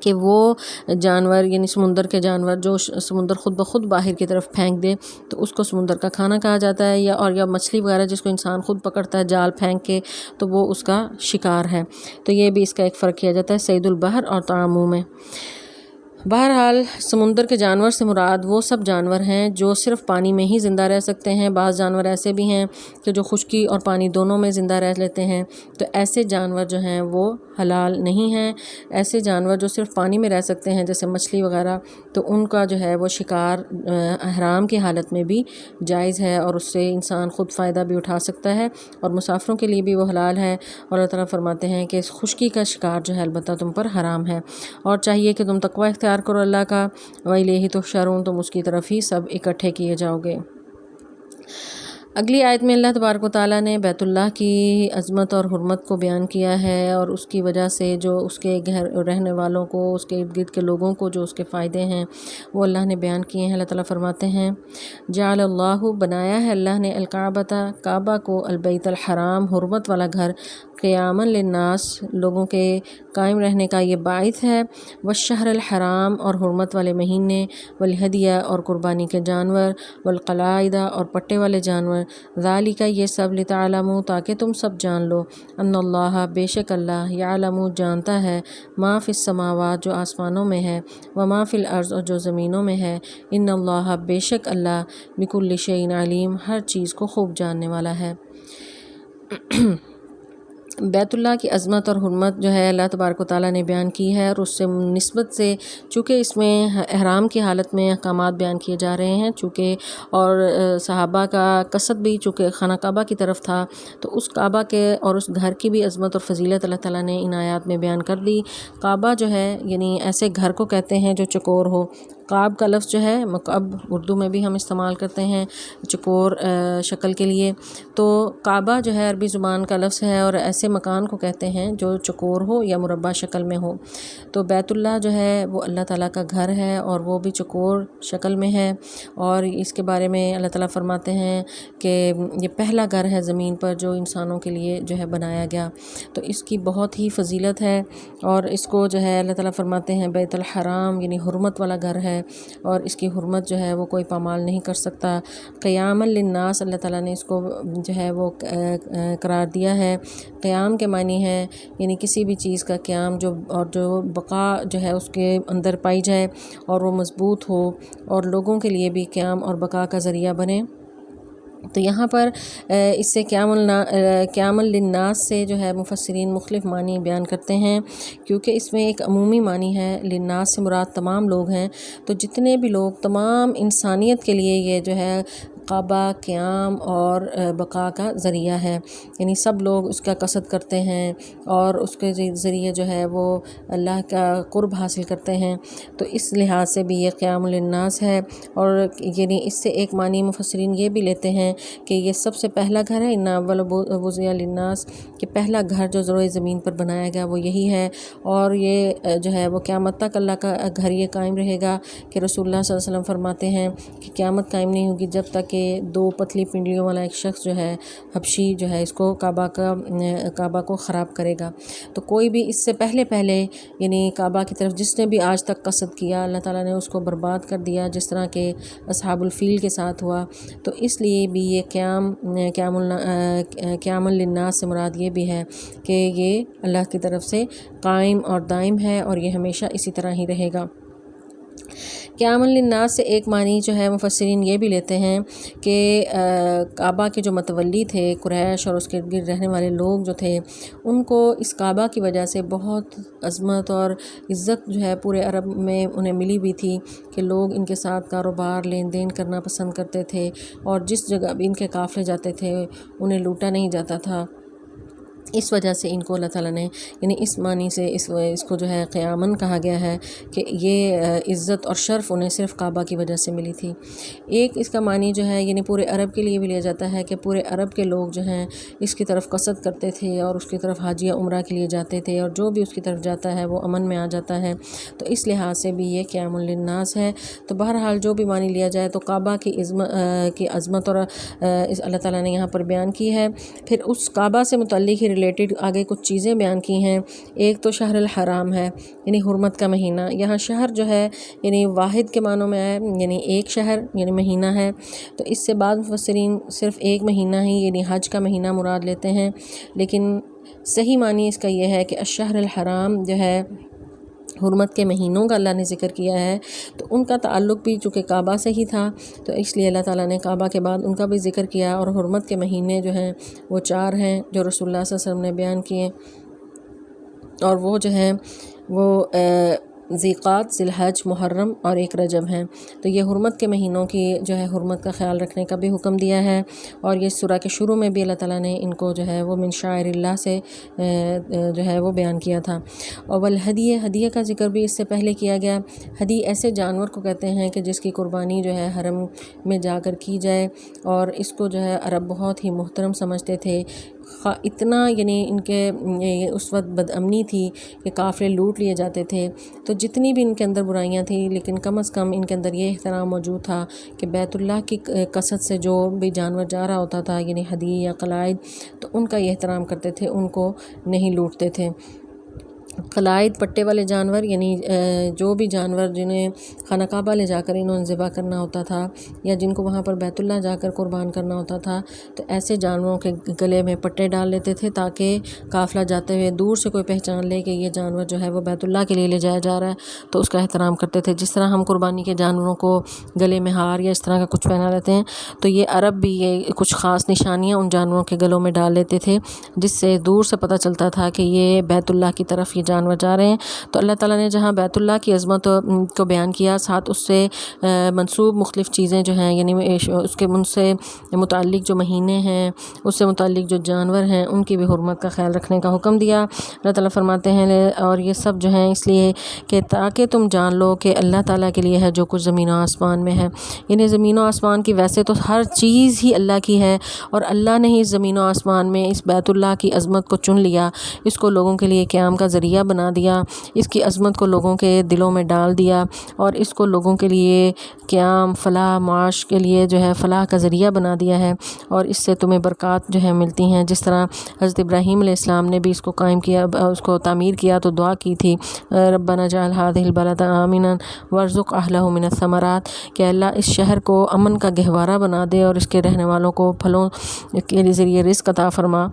کہ وہ جانور یعنی سمندر کے جانور جو سمندر خود بخود باہر کی طرف پھینک دے تو اس کو سمندر کا کھانا کہا جاتا ہے، یا مچھلی وغیرہ جس کو انسان خود پکڑتا ہے جال پھینک کے تو وہ اس کا شکار ہے۔ تو یہ بھی اس کا ایک فرق کیا جاتا ہے صید البحر اور طعاموں میں۔ بہرحال سمندر کے جانور سے مراد وہ سب جانور ہیں جو صرف پانی میں ہی زندہ رہ سکتے ہیں، بعض جانور ایسے بھی ہیں کہ جو خشکی اور پانی دونوں میں زندہ رہ لیتے ہیں، تو ایسے جانور جو ہیں وہ حلال نہیں ہیں۔ ایسے جانور جو صرف پانی میں رہ سکتے ہیں جیسے مچھلی وغیرہ، تو ان کا جو ہے وہ شکار احرام کی حالت میں بھی جائز ہے اور اس سے انسان خود فائدہ بھی اٹھا سکتا ہے اور مسافروں کے لیے بھی وہ حلال ہے۔ اور اللہ تعالیٰ فرماتے ہیں کہ خشکی کا شکار جو ہے البتہ تم پر حرام ہے، اور چاہیے کہ تم تقوی اختیار کرو اللہ کا، وَإِلَيْهِ تُحْشَرُونَ تم اس کی طرف ہی سب اکٹھے کیے جاؤ گے۔ اگلی آیت میں اللہ تبارک و تعالیٰ نے بیت اللہ کی عظمت اور حرمت کو بیان کیا ہے، اور اس کی وجہ سے جو اس کے گھر رہنے والوں کو، اس کے ارد گرد کے لوگوں کو جو اس کے فائدے ہیں وہ اللہ نے بیان کیے ہیں۔ اللہ تعالیٰ فرماتے ہیں جعل اللہ، بنایا ہے اللہ نے، الکعبۃ، کعبہ کو، البیت الحرام، حرمت والا گھر، قیاما للناس، لوگوں کے قائم رہنے کا یہ باعث ہے، والشہر الحرام، اور حرمت والے مہینے، والہدیہ، اور قربانی کے جانور، والقلائد، اور پٹے والے جانور، ذالک، یہ سب، لتعلموا، تاکہ تم سب جان لو، ان اللہ، بے شک اللہ، یعلم، جانتا ہے، ما فی السماوات، جو آسمانوں میں ہے، وما فی الارض، اور جو زمینوں میں ہے، ان اللہ، بے شک اللہ، بکل شیء علیم، ہر چیز کو خوب جاننے والا ہے۔ بیت اللہ کی عظمت اور حرمت جو ہے اللہ تبارک و تعالیٰ نے بیان کی ہے، اور اس سے نسبت سے چونکہ اس میں احرام کی حالت میں احکامات بیان کیے جا رہے ہیں، چونکہ اور صحابہ کا قصد بھی چونکہ خانہ کعبہ کی طرف تھا، تو اس کعبہ کے اور اس گھر کی بھی عظمت اور فضیلت اللہ تعالیٰ نے ان آیات میں بیان کر دی۔ کعبہ جو ہے یعنی ایسے گھر کو کہتے ہیں جو چکور ہو۔ قاب کا لفظ جو ہے مکعب اردو میں بھی ہم استعمال کرتے ہیں چکور شکل کے لیے، تو کعبہ جو ہے عربی زبان کا لفظ ہے، اور ایسے مکان کو کہتے ہیں جو چکور ہو یا مربع شکل میں ہو۔ تو بیت اللہ جو ہے وہ اللہ تعالیٰ کا گھر ہے، اور وہ بھی چکور شکل میں ہے، اور اس کے بارے میں اللہ تعالیٰ فرماتے ہیں کہ یہ پہلا گھر ہے زمین پر جو انسانوں کے لیے جو ہے بنایا گیا، تو اس کی بہت ہی فضیلت ہے، اور اس کو جو ہے اللہ تعالیٰ فرماتے ہیں بیت الحرام یعنی حرمت والا گھر ہے، اور اس کی حرمت جو ہے وہ کوئی پامال نہیں کر سکتا۔ قیاما للناس، اللہ تعالیٰ نے اس کو جو ہے وہ قرار دیا ہے۔ قیام کے معنی ہے یعنی کسی بھی چیز کا قیام جو بقا جو ہے اس کے اندر پائی جائے، اور وہ مضبوط ہو، اور لوگوں کے لیے بھی قیام اور بقا کا ذریعہ بنے۔ تو یہاں پر اس سے قیام للناس سے جو ہے مفسرین مختلف معنی بیان کرتے ہیں، کیونکہ اس میں ایک عمومی معنی ہے، للناس سے مراد تمام لوگ ہیں، تو جتنے بھی لوگ، تمام انسانیت کے لیے یہ جو ہے کعبہ قیام اور بقا کا ذریعہ ہے، یعنی سب لوگ اس کا قصد کرتے ہیں اور اس کے ذریعے جو ہے وہ اللہ کا قرب حاصل کرتے ہیں، تو اس لحاظ سے بھی یہ قیام للناس ہے۔ اور یعنی اس سے ایک معنی مفسرین یہ بھی لیتے ہیں کہ یہ سب سے پہلا گھر ہے، ان اول وضع للناس، کہ پہلا گھر جو روئے زمین پر بنایا گیا وہ یہی ہے، اور یہ جو ہے وہ قیامت تک اللہ کا گھر یہ قائم رہے گا، کہ رسول اللہ صلی اللہ علیہ وسلم فرماتے ہیں کہ قیامت قائم نہیں ہوگی جب تک کہ دو پتلی پنڈلیوں والا ایک شخص جو ہے حبشی جو ہے اس کو کعبہ کو خراب کرے گا۔ تو کوئی بھی اس سے پہلے یعنی کعبہ کی طرف جس نے بھی آج تک قصد کیا، اللہ تعالیٰ نے اس کو برباد کر دیا، جس طرح کہ اصحاب الفیل کے ساتھ ہوا۔ تو اس لیے بھی یہ قیام للناس سے مراد یہ بھی ہے کہ یہ اللہ کی طرف سے قائم اور دائم ہے، اور یہ ہمیشہ اسی طرح ہی رہے گا۔ قیام للناس سے ایک معنی جو ہے مفسرین یہ بھی لیتے ہیں کہ کعبہ کے جو متولی تھے، قریش اور اس کے گرد رہنے والے لوگ جو تھے، ان کو اس کعبہ کی وجہ سے بہت عظمت اور عزت جو ہے پورے عرب میں انہیں ملی ہوئی تھی، کہ لوگ ان کے ساتھ کاروبار لین دین کرنا پسند کرتے تھے، اور جس جگہ بھی ان کے قافلے جاتے تھے انہیں لوٹا نہیں جاتا تھا۔ اس وجہ سے ان کو اللہ تعالیٰ نے یعنی اس معنی سے اس کو جو ہے قیامن کہا گیا ہے، کہ یہ عزت اور شرف انہیں صرف کعبہ کی وجہ سے ملی تھی۔ ایک اس کا معنی جو ہے یعنی پورے عرب کے لیے بھی لیا جاتا ہے، کہ پورے عرب کے لوگ جو ہیں اس کی طرف قصد کرتے تھے، اور اس کی طرف حج یا عمرہ کے لیے جاتے تھے، اور جو بھی اس کی طرف جاتا ہے وہ امن میں آ جاتا ہے، تو اس لحاظ سے بھی یہ قیام للناس ہے۔ تو بہرحال جو بھی معنی لیا جائے، تو کعبہ کی عظمت اور اللہ تعالیٰ نے یہاں پر بیان کی ہے۔ پھر اس کعبہ سے متعلق ہی ریلیٹڈ آگے کچھ چیزیں بیان کی ہیں۔ ایک تو شہر الحرام ہے، یعنی حرمت کا مہینہ۔ یہاں شہر جو ہے یعنی واحد کے معنوں میں ہے، یعنی ایک شہر یعنی مہینہ ہے، تو اس سے بعض مفسرین صرف ایک مہینہ ہی یعنی حج کا مہینہ مراد لیتے ہیں، لیکن صحیح معنی اس کا یہ ہے کہ الشہر الحرام جو ہے حرمت کے مہینوں کا اللہ نے ذکر کیا ہے، تو ان کا تعلق بھی چونکہ کعبہ سے ہی تھا، تو اس لیے اللہ تعالیٰ نے کعبہ کے بعد ان کا بھی ذکر کیا۔ اور حرمت کے مہینے جو ہیں وہ 4 ہیں جو رسول اللہ صلی اللہ علیہ وسلم نے بیان کیے، اور وہ جو ہیں وہ ذیقات، ذی الحج، محرم اور 1 رجب ہیں۔ تو یہ حرمت کے مہینوں کی جو ہے حرمت کا خیال رکھنے کا بھی حکم دیا ہے، اور یہ سورہ کے شروع میں بھی اللہ تعالیٰ نے ان کو جو ہے وہ من شعائر اللہ سے جو ہے وہ بیان کیا تھا۔ اور والہدی، ہدیہ کا ذکر بھی اس سے پہلے کیا گیا۔ ہدی ایسے جانور کو کہتے ہیں کہ جس کی قربانی جو ہے حرم میں جا کر کی جائے، اور اس کو جو ہے عرب بہت ہی محترم سمجھتے تھے۔ اتنا یعنی ان کے اس وقت بد امنی تھی کہ قافلے لوٹ لیے جاتے تھے، تو جتنی بھی ان کے اندر برائیاں تھیں، لیکن کم از کم ان کے اندر یہ احترام موجود تھا کہ بیت اللہ کی قصد سے جو بھی جانور جا رہا ہوتا تھا، یعنی ہدی یا قلائد، تو ان کا یہ احترام کرتے تھے، ان کو نہیں لوٹتے تھے۔ قلائد پٹے والے جانور، یعنی جو بھی جانور جنہیں خانہ کعبہ لے جا کر انہوں نے ذبح کرنا ہوتا تھا، یا جن کو وہاں پر بیت اللہ جا کر قربان کرنا ہوتا تھا، تو ایسے جانوروں کے گلے میں پٹے ڈال لیتے تھے تاکہ قافلہ جاتے ہوئے دور سے کوئی پہچان لے کہ یہ جانور جو ہے وہ بیت اللہ کے لیے لے جایا جا رہا ہے، تو اس کا احترام کرتے تھے۔ جس طرح ہم قربانی کے جانوروں کو گلے میں ہار یا اس طرح کا کچھ پہنا لیتے ہیں، تو یہ عرب بھی یہ کچھ خاص نشانیاں ان جانوروں کے گلوں میں ڈال لیتے تھے، جس سے دور سے پتہ چلتا تھا کہ یہ بیت اللہ کی طرف یہ جانور جا رہے ہیں۔ تو اللہ تعالیٰ نے جہاں بیت اللہ کی عظمت کو بیان کیا، ساتھ اس سے منسوب مختلف چیزیں جو ہیں، یعنی اس کے ان سے متعلق جو مہینے ہیں، اس سے متعلق جو جانور ہیں، ان کی بھی حرمت کا خیال رکھنے کا حکم دیا۔ اللہ تعالیٰ فرماتے ہیں اور یہ سب جو ہیں اس لیے کہ تاکہ تم جان لو کہ اللہ تعالیٰ کے لیے ہے جو کچھ زمین و آسمان میں ہے۔ یعنی زمین و آسمان کی ویسے تو ہر چیز ہی اللہ کی ہے، اور اللہ نے ہی اس زمین و آسمان میں اس بیت اللہ کی عظمت کو چن لیا، اس کو لوگوں کے لیے قیام کا ذریعہ بنا دیا، اس کی عظمت کو لوگوں کے دلوں میں ڈال دیا، اور اس کو لوگوں کے لیے قیام، فلاح، معاش کے لیے جو ہے فلاح کا ذریعہ بنا دیا ہے، اور اس سے تمہیں برکات جو ہے ملتی ہیں۔ جس طرح حضرت ابراہیم علیہ السلام نے بھی اس کو قائم کیا، اس کو تعمیر کیا، تو دعا کی تھی ربنا اجعل هذه البلد آمنا وارزق اهله من الثمرات، کہ اللہ اس شہر کو امن کا گہوارہ بنا دے اور اس کے رہنے والوں کو پھلوں کے ذریعے رزق عطا فرما۔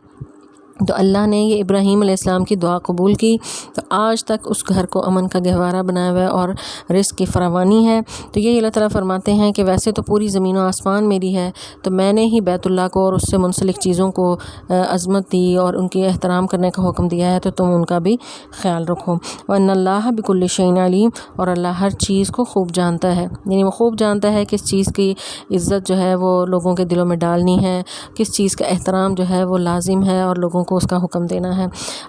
تو اللہ نے یہ ابراہیم علیہ السلام کی دعا قبول کی، تو آج تک اس گھر کو امن کا گہوارہ بنایا ہوا ہے اور رزق کی فراوانی ہے۔ تو یہ اللہ تعالیٰ فرماتے ہیں کہ ویسے تو پوری زمین و آسمان میری ہے، تو میں نے ہی بیت اللہ کو اور اس سے منسلک چیزوں کو عظمت دی اور ان کے احترام کرنے کا حکم دیا ہے، تو تم ان کا بھی خیال رکھو۔ وَإِنَّ اللَّهَ بِكُلِّ شَيْءٍ عَلِيمٌ، اور اللہ ہر چیز کو خوب جانتا ہے، یعنی وہ خوب جانتا ہے کس چیز کی عزت جو ہے وہ لوگوں کے دلوں میں ڈالنی ہے، کس چیز کا احترام جو ہے وہ لازم ہے اور لوگوں کو اس کا حکم دینا ہے۔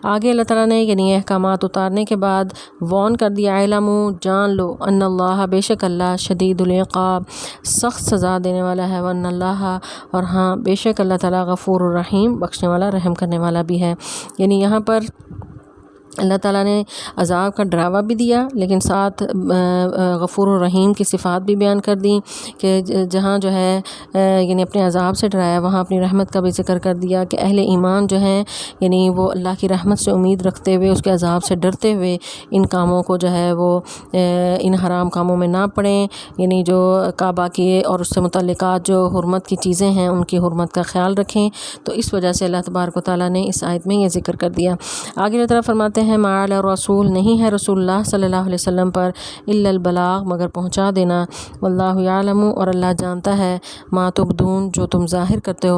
آگے اللہ تعالیٰ نے یعنی احکامات اتارنے کے بعد وارن کر دیا، اعلموا، جان لو، ان اللہ، بے شک اللہ، شدید العقاب، سخت سزا دینے والا ہے، وان اللہ، اور ہاں بے شک اللہ تعالیٰ غفور الرحیم، بخشنے والا، رحم کرنے والا بھی ہے۔ یعنی یہاں پر اللہ تعالیٰ نے عذاب کا ڈراوا بھی دیا، لیکن ساتھ غفور الرحیم کی صفات بھی بیان کر دیں کہ جہاں جو ہے یعنی اپنے عذاب سے ڈرایا، وہاں اپنی رحمت کا بھی ذکر کر دیا کہ اہل ایمان جو ہیں یعنی وہ اللہ کی رحمت سے امید رکھتے ہوئے، اس کے عذاب سے ڈرتے ہوئے ان کاموں کو جو ہے وہ ان حرام کاموں میں نہ پڑیں، یعنی جو کعبہ کی اور اس سے متعلقات جو حرمت کی چیزیں ہیں ان کی حرمت کا خیال رکھیں۔ تو اس وجہ سے اللہ تبارک و تعالیٰ نے اس آیت میں یہ ذکر کر دیا۔ آگے اللہ تعالیٰ فرماتے ہیں ما علی الرسول، نہیں ہے رسول اللہ صلی اللہ علیہ وسلم پر الا البلاغ، مگر پہنچا دینا، واللہ یعلم، اور اللہ جانتا ہے، ما تبدون، جو تم ظاہر کرتے ہو،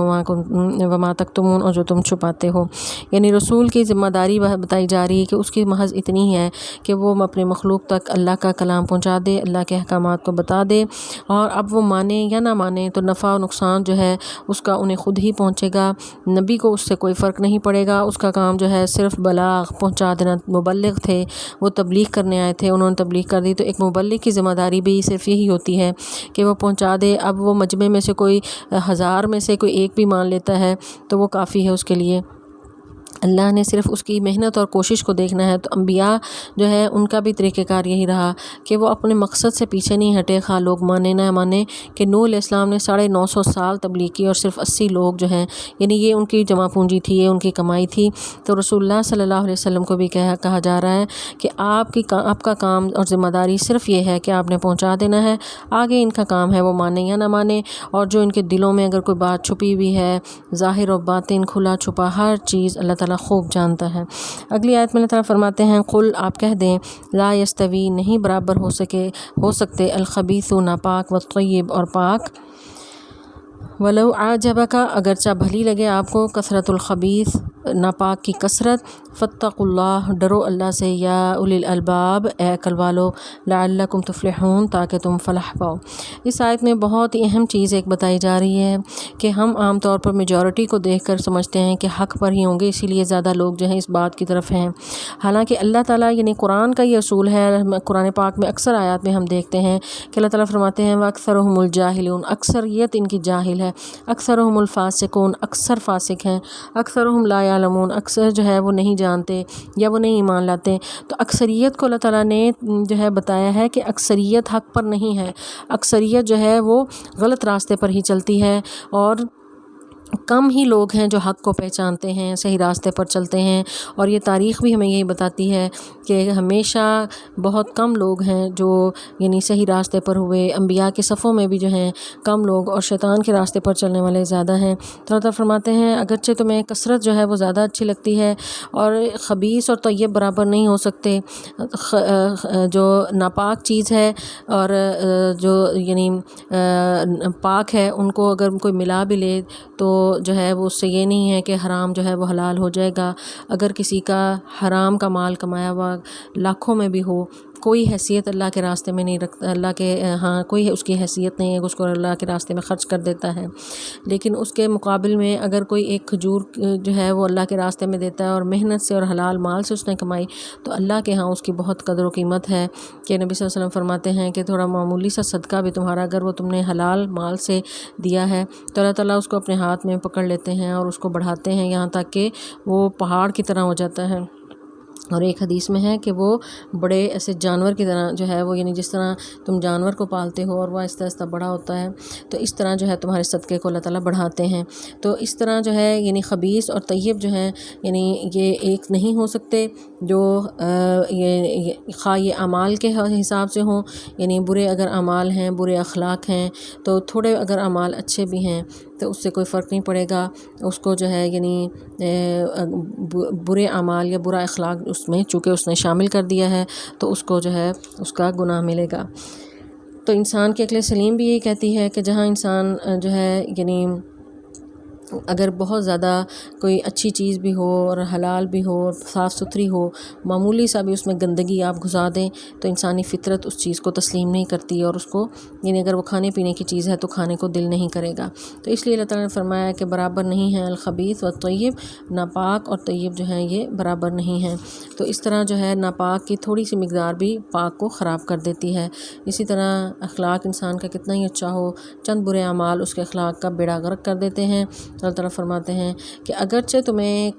وما تکتمون، اور جو تم چھپاتے ہو۔ یعنی رسول کی ذمہ داری بتائی جا رہی ہے کہ اس کی محض اتنی ہے کہ وہ اپنے مخلوق تک اللہ کا کلام پہنچا دے، اللہ کے احکامات کو بتا دے، اور اب وہ مانے یا نہ مانے تو نفع و نقصان جو ہے اس کا انہیں خود ہی پہنچے گا، نبی کو اس سے کوئی فرق نہیں پڑے گا، اس کا کام جو ہے صرف بلاغ، پہنچا دینا۔ مبلغ تھے، وہ تبلیغ کرنے آئے تھے، انہوں نے تبلیغ کر دی، تو ایک مبلغ کی ذمہ داری بھی صرف یہی ہوتی ہے کہ وہ پہنچا دے۔ اب وہ مجمع میں سے کوئی 1000 میں سے کوئی ایک بھی مان لیتا ہے تو وہ کافی ہے اس کے لیے۔ اللہ نے صرف اس کی محنت اور کوشش کو دیکھنا ہے۔ تو انبیاء جو ہے ان کا بھی طریقہ کار یہی رہا کہ وہ اپنے مقصد سے پیچھے نہیں ہٹے، خواہ لوگ مانے نہ مانے۔ کہ نوح علیہ السلام نے 950 سال تبلیغ کی اور صرف 80 لوگ جو ہیں، یعنی یہ ان کی جمع پونجی تھی، یہ ان کی کمائی تھی۔ تو رسول اللہ صلی اللہ علیہ وسلم کو بھی کہا جا رہا ہے کہ آپ کا کام اور ذمہ داری صرف یہ ہے کہ آپ نے پہنچا دینا ہے، آگے ان کا کام ہے وہ مانے یا نہ مانے، اور جو ان کے دلوں میں اگر کوئی بات چھپی ہوئی ہے، ظاہر و باطن، کھلا چھپا، ہر چیز اللہ تعالیٰ خوب جانتا ہے۔ اگلی آیت میں اللہ تعالیٰ فرماتے ہیں قل، آپ کہہ دیں، لا یستوی، نہیں برابر ہو سکتے الخبیث، ناپاک، والطیب، اور پاک، ولو اعجبک، اگرچہ بھلی لگے آپ کو، کثرت الخبیث، ناپاک کی کثرت، فاتقوا اللہ، ڈرو اللہ سے، یا اولی الالباب، اے عقل والو، لعلکم تفلحون، تاکہ تم فلاح پاؤ۔ اس آیت میں بہت ہی اہم چیز ایک بتائی جا رہی ہے کہ ہم عام طور پر میجورٹی کو دیکھ کر سمجھتے ہیں کہ حق پر ہی ہوں گے، اسی لیے زیادہ لوگ جو ہیں اس بات کی طرف ہیں، حالانکہ اللہ تعالیٰ یعنی قرآن کا یہ اصول ہے۔ قرآن پاک میں اکثر آیات میں ہم دیکھتے ہیں کہ اللہ تعالیٰ فرماتے ہیں وَأَكْثَرُهُمُ الْجَاهِلُونَ، اکثریت ان کی جاہل ہے، اکثرهم الفاسقون، اکثر فاسق ہیں، اکثرهم لا يعلمون، اکثر جو ہے وہ نہیں جانتے یا وہ نہیں ایمان لاتے۔ تو اکثریت کو اللہ تعالیٰ نے جو ہے بتایا ہے کہ اکثریت حق پر نہیں ہے، اکثریت جو ہے وہ غلط راستے پر ہی چلتی ہے، اور کم ہی لوگ ہیں جو حق کو پہچانتے ہیں، صحیح راستے پر چلتے ہیں۔ اور یہ تاریخ بھی ہمیں یہی بتاتی ہے کہ ہمیشہ بہت کم لوگ ہیں جو یعنی صحیح راستے پر ہوئے، انبیاء کے صفوں میں بھی جو ہیں کم لوگ، اور شیطان کے راستے پر چلنے والے زیادہ ہیں۔ تو اللہ تعالیٰ فرماتے ہیں اگرچہ تمہیں کثرت جو ہے وہ زیادہ اچھی لگتی ہے، اور خبیث اور طیب برابر نہیں ہو سکتے، جو ناپاک چیز ہے اور جو یعنی پاک ہے، ان کو اگر کوئی ملا بھی لے تو جو ہے وہ اس سے یہ نہیں ہے کہ حرام جو ہے وہ حلال ہو جائے گا۔ اگر کسی کا حرام کا مال کمایا ہوا لاکھوں میں بھی ہو، کوئی حیثیت اللہ کے راستے میں نہیں رکھتا، اللہ کے ہاں کوئی اس کی حیثیت نہیں ہے کہ اس کو اللہ کے راستے میں خرچ کر دیتا ہے، لیکن اس کے مقابل میں اگر کوئی ایک کھجور جو ہے وہ اللہ کے راستے میں دیتا ہے اور محنت سے اور حلال مال سے اس نے کمائی، تو اللہ کے ہاں اس کی بہت قدر و قیمت ہے۔ کہ نبی صلی اللہ علیہ وسلم فرماتے ہیں کہ تھوڑا معمولی سا صدقہ بھی تمہارا اگر وہ تم نے حلال مال سے دیا ہے تو اللہ تعالیٰ اس کو اپنے ہاتھ میں پکڑ لیتے ہیں اور اس کو بڑھاتے ہیں یہاں تک کہ وہ پہاڑ کی طرح ہو جاتا ہے۔ اور ایک حدیث میں ہے کہ وہ بڑے ایسے جانور کی طرح جو ہے وہ، یعنی جس طرح تم جانور کو پالتے ہو اور وہ آہستہ آہستہ بڑا ہوتا ہے، تو اس طرح جو ہے تمہارے صدقے کو اللہ تعالیٰ بڑھاتے ہیں۔ تو اس طرح جو ہے یعنی خبیث اور طیب جو ہیں یعنی یہ ایک نہیں ہو سکتے، جو خواہ یہ اعمال کے حساب سے ہوں، یعنی برے اگر اعمال ہیں، برے اخلاق ہیں، تو تھوڑے اگر اعمال اچھے بھی ہیں تو اس سے کوئی فرق نہیں پڑے گا، اس کو جو ہے یعنی برے اعمال یا برا اخلاق اس میں چونکہ اس نے شامل کر دیا ہے تو اس کو جو ہے اس کا گناہ ملے گا۔ تو انسان کی عقل سلیم بھی یہی کہتی ہے کہ جہاں انسان جو ہے یعنی اگر بہت زیادہ کوئی اچھی چیز بھی ہو اور حلال بھی ہو اور صاف ستھری ہو، معمولی سا بھی اس میں گندگی آپ گھسا دیں تو انسانی فطرت اس چیز کو تسلیم نہیں کرتی، اور اس کو یعنی اگر وہ کھانے پینے کی چیز ہے تو کھانے کو دل نہیں کرے گا۔ تو اس لیے اللہ تعالیٰ نے فرمایا کہ برابر نہیں ہے الخبیث و طیب، ناپاک اور طیب جو ہیں یہ برابر نہیں ہیں۔ تو اس طرح جو ہے ناپاک کی تھوڑی سی مقدار بھی پاک کو خراب کر دیتی ہے۔ اسی طرح اخلاق انسان کا کتنا ہی اچھا ہو، چند برے اعمال اس کے اخلاق کا بیڑا غرق کر دیتے ہیں۔ اللہ تعالیٰ فرماتے ہیں کہ اگرچہ تمہیں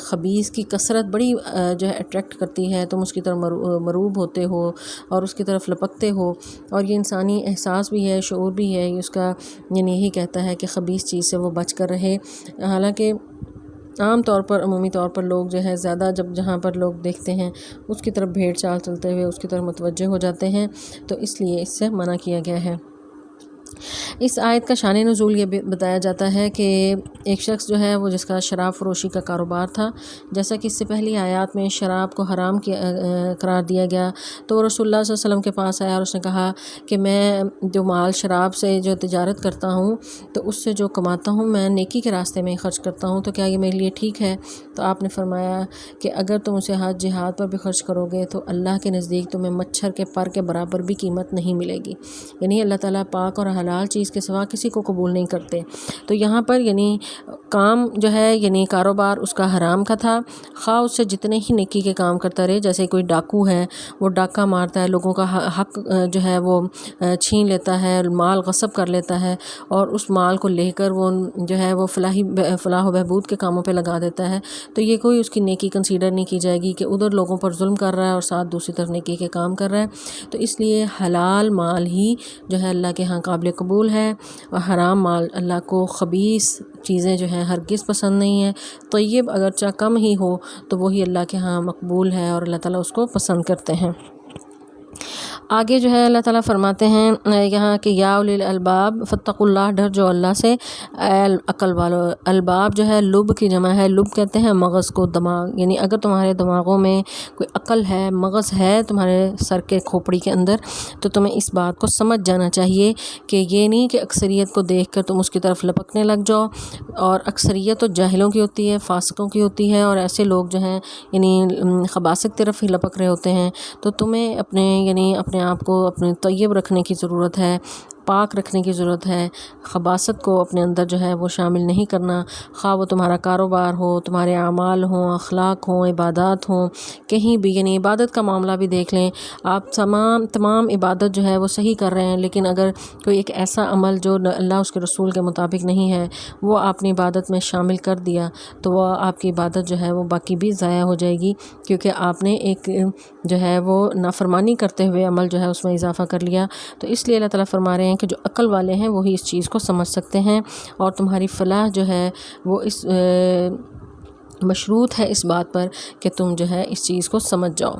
خبیث کی کثرت بڑی جو ہے اٹریکٹ کرتی ہے، تم اس کی طرف مروب ہوتے ہو اور اس کی طرف لپکتے ہو، اور یہ انسانی احساس بھی ہے، شعور بھی ہے، اس کا یعنی یہی کہتا ہے کہ خبیث چیز سے وہ بچ کر رہے۔ حالانکہ عام طور پر عمومی طور پر لوگ جو ہے زیادہ جب جہاں پر لوگ دیکھتے ہیں اس کی طرف بھیڑ چال چلتے ہوئے اس کی طرف متوجہ ہو جاتے ہیں، تو اس لیے اس سے منع کیا گیا ہے۔ اس آیت کا شان نزول یہ بتایا جاتا ہے کہ ایک شخص جو ہے وہ جس کا شراب فروشی کا کاروبار تھا، جیسا کہ اس سے پہلی آیات میں شراب کو حرام قرار دیا گیا، تو وہ رسول اللہ صلی اللہ علیہ وسلم کے پاس آیا اور اس نے کہا کہ میں جو مال شراب سے جو تجارت کرتا ہوں تو اس سے جو کماتا ہوں میں نیکی کے راستے میں خرچ کرتا ہوں، تو کیا یہ میرے لیے ٹھیک ہے؟ تو آپ نے فرمایا کہ اگر تم اسے حج جہاد پر بھی خرچ کرو گے تو اللہ کے نزدیک تمہیں مچھر کے پر کے برابر بھی قیمت نہیں ملے گی، یعنی اللہ تعالیٰ پاک اور حلال چیز کے سوا کسی کو قبول نہیں کرتے۔ تو یہاں پر یعنی کام جو ہے یعنی کاروبار اس کا حرام کا تھا، خواہ اس سے جتنے ہی نیکی کے کام کرتا رہے، جیسے کوئی ڈاکو ہے وہ ڈاکہ مارتا ہے، لوگوں کا حق جو ہے وہ چھین لیتا ہے، مال غصب کر لیتا ہے اور اس مال کو لے کر وہ جو ہے وہ فلاح و بہبود کے کاموں پہ لگا دیتا ہے، تو یہ کوئی اس کی نیکی کنسیڈر نہیں کی جائے گی کہ ادھر لوگوں پر ظلم کر رہا ہے اور ساتھ دوسری طرف نیکی کے کام کر رہا ہے۔ تو اس لیے حلال مال ہی جو ہے اللہ کے ہاں قابل قبول ہے، اور حرام مال اللہ کو خبیث چیزیں جو ہیں ہرگز پسند نہیں ہیں۔ طیب اگرچہ کم ہی ہو تو وہی اللہ کے ہاں مقبول ہے اور اللہ تعالیٰ اس کو پسند کرتے ہیں۔ آگے جو ہے اللہ تعالیٰ فرماتے ہیں یہاں کہ یا اولی الالباب فاتقوا اللہ، ڈر جو اللہ سے عقل والو۔ الباب جو ہے لب کی جمع ہے، لب کہتے ہیں مغز کو، دماغ، یعنی اگر تمہارے دماغوں میں کوئی عقل ہے، مغز ہے تمہارے سر کے کھوپڑی کے اندر، تو تمہیں اس بات کو سمجھ جانا چاہیے کہ یہ نہیں کہ اکثریت کو دیکھ کر تم اس کی طرف لپکنے لگ جاؤ، اور اکثریت تو جاہلوں کی ہوتی ہے، فاسقوں کی ہوتی ہے، اور ایسے لوگ جو ہیں یعنی خباثت طرف ہی لپک رہے ہوتے ہیں۔ تو تمہیں اپنے آپ کو اپنے طیب رکھنے کی ضرورت ہے، پاک رکھنے کی ضرورت ہے، خباثت کو اپنے اندر جو ہے وہ شامل نہیں کرنا، خواہ وہ تمہارا کاروبار ہو، تمہارے اعمال ہوں، اخلاق ہوں، عبادات ہوں، کہیں بھی، یعنی عبادت کا معاملہ بھی دیکھ لیں، آپ تمام عبادت جو ہے وہ صحیح کر رہے ہیں، لیکن اگر کوئی ایک ایسا عمل جو اللہ اس کے رسول کے مطابق نہیں ہے وہ آپ نے عبادت میں شامل کر دیا، تو وہ آپ کی عبادت جو ہے وہ باقی بھی ضائع ہو جائے گی، کیونکہ آپ نے ایک جو ہے وہ نافرمانی کرتے ہوئے عمل جو ہے اس میں اضافہ کر لیا۔ تو اس لیے اللہ تعالیٰ فرما رہے ہیں کہ جو عقل والے ہیں وہی اس چیز کو سمجھ سکتے ہیں، اور تمہاری فلاح جو ہے وہ اس مشروط ہے اس بات پر کہ تم جو ہے اس چیز کو سمجھ جاؤ۔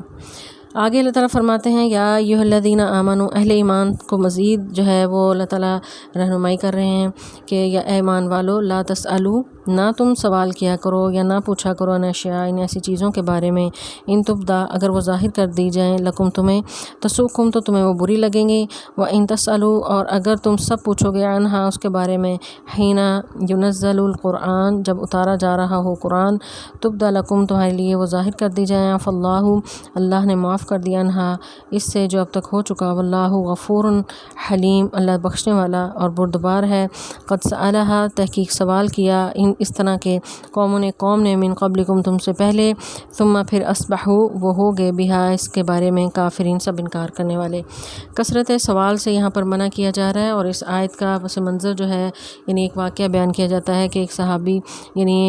آگے اللہ تعالیٰ فرماتے ہیں یا ایھا الذین آمنوا، اہل ایمان کو مزید جو ہے وہ اللہ تعالیٰ رہنمائی کر رہے ہیں کہ یا اے ایمان والو لا تسألوا، نہ تم سوال کیا کرو یا نہ پوچھا کرو عن اشیاء، ان ایسی چیزوں کے بارے میں، ان تبدا، اگر وہ ظاہر کر دی جائیں، لکم تمہیں، تسؤکم، تو تمہیں وہ بری لگیں گی، وان تسألوا، اور اگر تم سب پوچھو گے عنہا، اس کے بارے میں، حین ینزل القرآن، جب اتارا جا رہا ہو قرآن، تبدا لکم، تمہارے لیے وہ ظاہر کر دی جائیں، عفا اللہ، اللہ نے معاف کر دیا، عنہا، اس سے جو اب تک ہو چکا، واللہ غفور حلیم، اللہ بخشنے والا اور بردبار ہے۔ قد سألہا، تحقیق سوال کیا اس طرح کے قوم نے من قبلکم، تم سے پہلے، ثم پھر اصبحوا، وہ ہو گئے، بہا، اس کے بارے میں، کافرین، سب انکار کرنے والے۔ کثرت سوال سے یہاں پر منع کیا جا رہا ہے، اور اس آیت کا پس منظر جو ہے یعنی ایک واقعہ بیان کیا جاتا ہے کہ ایک صحابی یعنی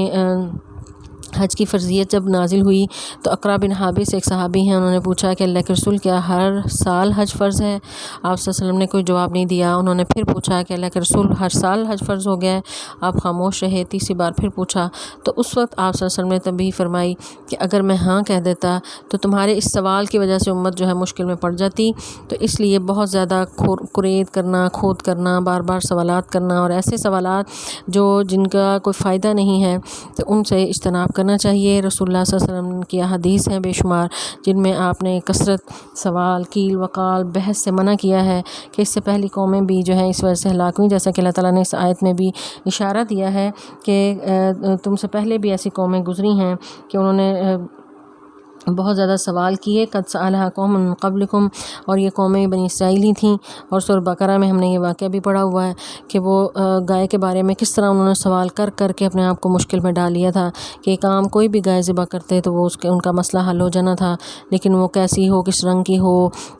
حج کی فرضیت جب نازل ہوئی تو اقرا بن حابس ایک صحابی ہیں، انہوں نے پوچھا کہ اللہ کے رسول کیا ہر سال حج فرض ہے؟ آپ صلی اللہ علیہ وسلم نے کوئی جواب نہیں دیا۔ انہوں نے پھر پوچھا کہ اللہ کے رسول ہر سال حج فرض ہو گیا ہے؟ آپ خاموش رہے۔ تیسری بار پھر پوچھا تو اس وقت آپ صلی اللہ علیہ وسلم نے تنبیہ فرمائی کہ اگر میں ہاں کہہ دیتا تو تمہارے اس سوال کی وجہ سے امت جو ہے مشکل میں پڑ جاتی، تو اس لیے بہت زیادہ کرید کرنا، کھود کرنا، بار بار سوالات کرنا، اور ایسے سوالات جن کا کوئی فائدہ نہیں ہے تو ان سے اجتناب کرنا چاہیے۔ رسول اللہ صلی اللہ علیہ وسلم کی احادیث ہیں بے شمار جن میں آپ نے کثرت سوال، کیل وقال، بحث سے منع کیا ہے کہ اس سے پہلی قومیں بھی جو ہیں اس وجہ سے ہلاک ہوئیں، جیسا کہ اللہ تعالیٰ نے اس آیت میں بھی اشارہ دیا ہے کہ تم سے پہلے بھی ایسی قومیں گزری ہیں کہ انہوں نے بہت زیادہ سوال کیے۔ قد سألہا قوم من قبلکم، اور یہ قومیں بنی اسرائیل ہی تھیں، اور سورہ بقرہ میں ہم نے یہ واقعہ بھی پڑھا ہوا ہے کہ وہ گائے کے بارے میں کس طرح انہوں نے سوال کر کر کے اپنے آپ کو مشکل میں ڈال لیا تھا کہ ایک عام کوئی بھی گائے ذبح کرتے تو وہ ان کا مسئلہ حل ہو جانا تھا، لیکن وہ کیسی ہو، کس رنگ کی ہو،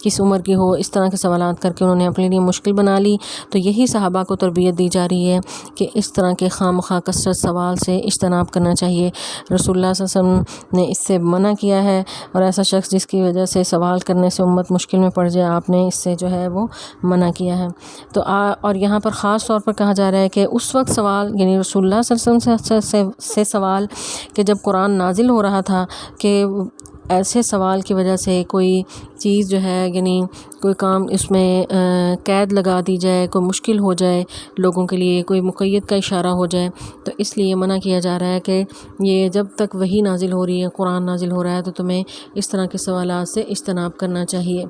کس عمر کی ہو، اس طرح کے سوالات کر کے انہوں نے اپنے لیے مشکل بنا لی۔ تو یہی صحابہ کو تربیت دی جا رہی ہے کہ اس طرح کے خواہ مخواہ کثرت سوال سے اجتناب کرنا چاہیے۔ رسول اللہ صلی اللہ علیہ وسلم نے اس سے منع کیا ہے، اور ایسا شخص جس کی وجہ سے سوال کرنے سے امت مشکل میں پڑ جائے، آپ نے اس سے جو ہے وہ منع کیا ہے۔ تو اور یہاں پر خاص طور پر کہا جا رہا ہے کہ اس وقت سوال، یعنی رسول اللہ صلی اللہ علیہ وسلم سے سوال کہ جب قرآن نازل ہو رہا تھا، کہ ایسے سوال کی وجہ سے کوئی چیز جو ہے یعنی کوئی کام اس میں قید لگا دی جائے، کوئی مشکل ہو جائے لوگوں کے لیے، کوئی مقید کا اشارہ ہو جائے، تو اس لیے منع کیا جا رہا ہے کہ یہ جب تک وحی نازل ہو رہی ہے، قرآن نازل ہو رہا ہے، تو تمہیں اس طرح کے سوالات سے اجتناب کرنا چاہیے۔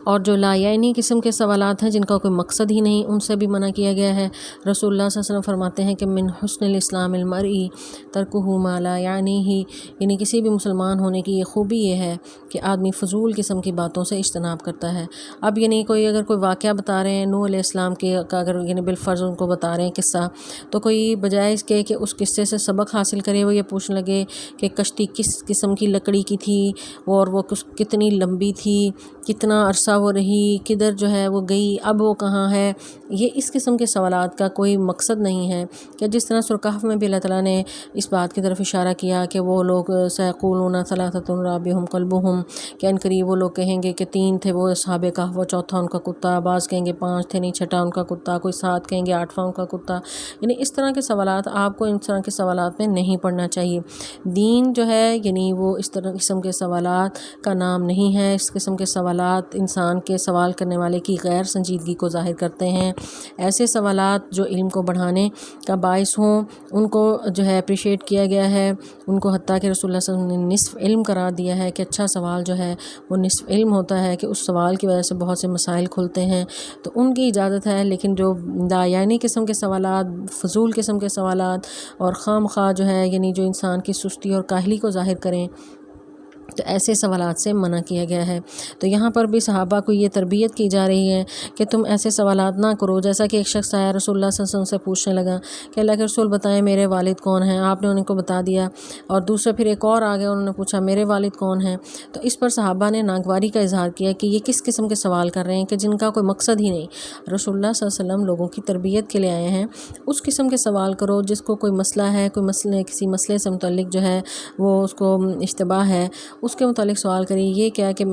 اور جو لا یعنی قسم کے سوالات ہیں جن کا کوئی مقصد ہی نہیں، ان سے بھی منع کیا گیا ہے۔ رسول اللہ صلی اللہ علیہ وسلم فرماتے ہیں کہ من حسن الاسلام المرئی ترکہ ما لا یعنیہ، یعنی کسی بھی مسلمان ہونے کی یہ خوبی یہ ہے کہ آدمی فضول قسم کی باتوں سے اجتناب کرتا ہے۔ اب یعنی اگر کوئی واقعہ بتا رہے ہیں نوح علیہ السلام کے کا، اگر یعنی بالفرض ان کو بتا رہے ہیں قصہ، تو کوئی بجائے اس کے کہ اس قصے سے سبق حاصل کرے، وہ یہ پوچھنے لگے کہ کشتی کس قسم کی لکڑی کی تھی، اور وہ کتنی لمبی تھی، کتنا عرصہ وہ رہی، کدھر جو ہے وہ گئی، اب وہ کہاں ہے، یہ اس قسم کے سوالات کا کوئی مقصد نہیں ہے۔ کہ جس طرح سورہ کہف میں بھی اللہ تعالیٰ نے اس بات کی طرف اشارہ کیا کہ وہ لوگ سیقولون ثلاثۃ رابعہم کلبہم، کہ ان قریب وہ لوگ کہیں گے کہ 3 تھے وہ اصحاب کہف، وہ چوتھا ان کا کتا، بعض کہیں گے 5 تھے، نہیں چھٹا ان کا کتا، کوئی 7 کہیں گے 8واں ان کا کتا۔ یعنی اس طرح کے سوالات، آپ کو اس طرح کے سوالات میں نہیں پڑھنا چاہیے۔ دین جو ہے یعنی وہ اس طرح قسم کے سوالات کا نام نہیں ہے۔ اس قسم کے سوالات سوالات انسان کے سوال کرنے والے کی غیر سنجیدگی کو ظاہر کرتے ہیں۔ ایسے سوالات جو علم کو بڑھانے کا باعث ہوں ان کو جو ہے اپریشیٹ کیا گیا ہے، ان کو حتیٰ کہ رسول اللہ صلی اللہ علیہ وسلم نے نصف علم قرار دیا ہے کہ اچھا سوال جو ہے وہ نصف علم ہوتا ہے، کہ اس سوال کی وجہ سے بہت سے مسائل کھلتے ہیں، تو ان کی اجازت ہے۔ لیکن جو دایانی قسم کے سوالات، فضول قسم کے سوالات اور خواہ مخواہ جو ہے یعنی جو انسان کی سستی اور کاہلی کو ظاہر کریں، تو ایسے سوالات سے منع کیا گیا ہے۔ تو یہاں پر بھی صحابہ کو یہ تربیت کی جا رہی ہے کہ تم ایسے سوالات نہ کرو۔ جیسا کہ ایک شخص آیا رسول اللہ صلی اللہ علیہ وسلم سے پوچھنے لگا کہ اللہ کے رسول بتائیں میرے والد کون ہیں، آپ نے ان کو بتا دیا، اور دوسرا پھر ایک اور آ گیا، انہوں نے پوچھا میرے والد کون ہیں۔ تو اس پر صحابہ نے ناگواری کا اظہار کیا کہ یہ کس قسم کے سوال کر رہے ہیں کہ جن کا کوئی مقصد ہی نہیں۔ رسول اللہ صلی اللہ علیہ وسلم لوگوں کی تربیت کے لیے آئے ہیں، اس قسم کے سوال کرو جس کو کوئی مسئلہ ہے، کوئی مسئلے کسی مسئلے سے متعلق جو ہے وہ اس کو اشتباہ ہے، اس کے متعلق سوال کریے۔ یہ کیا کہ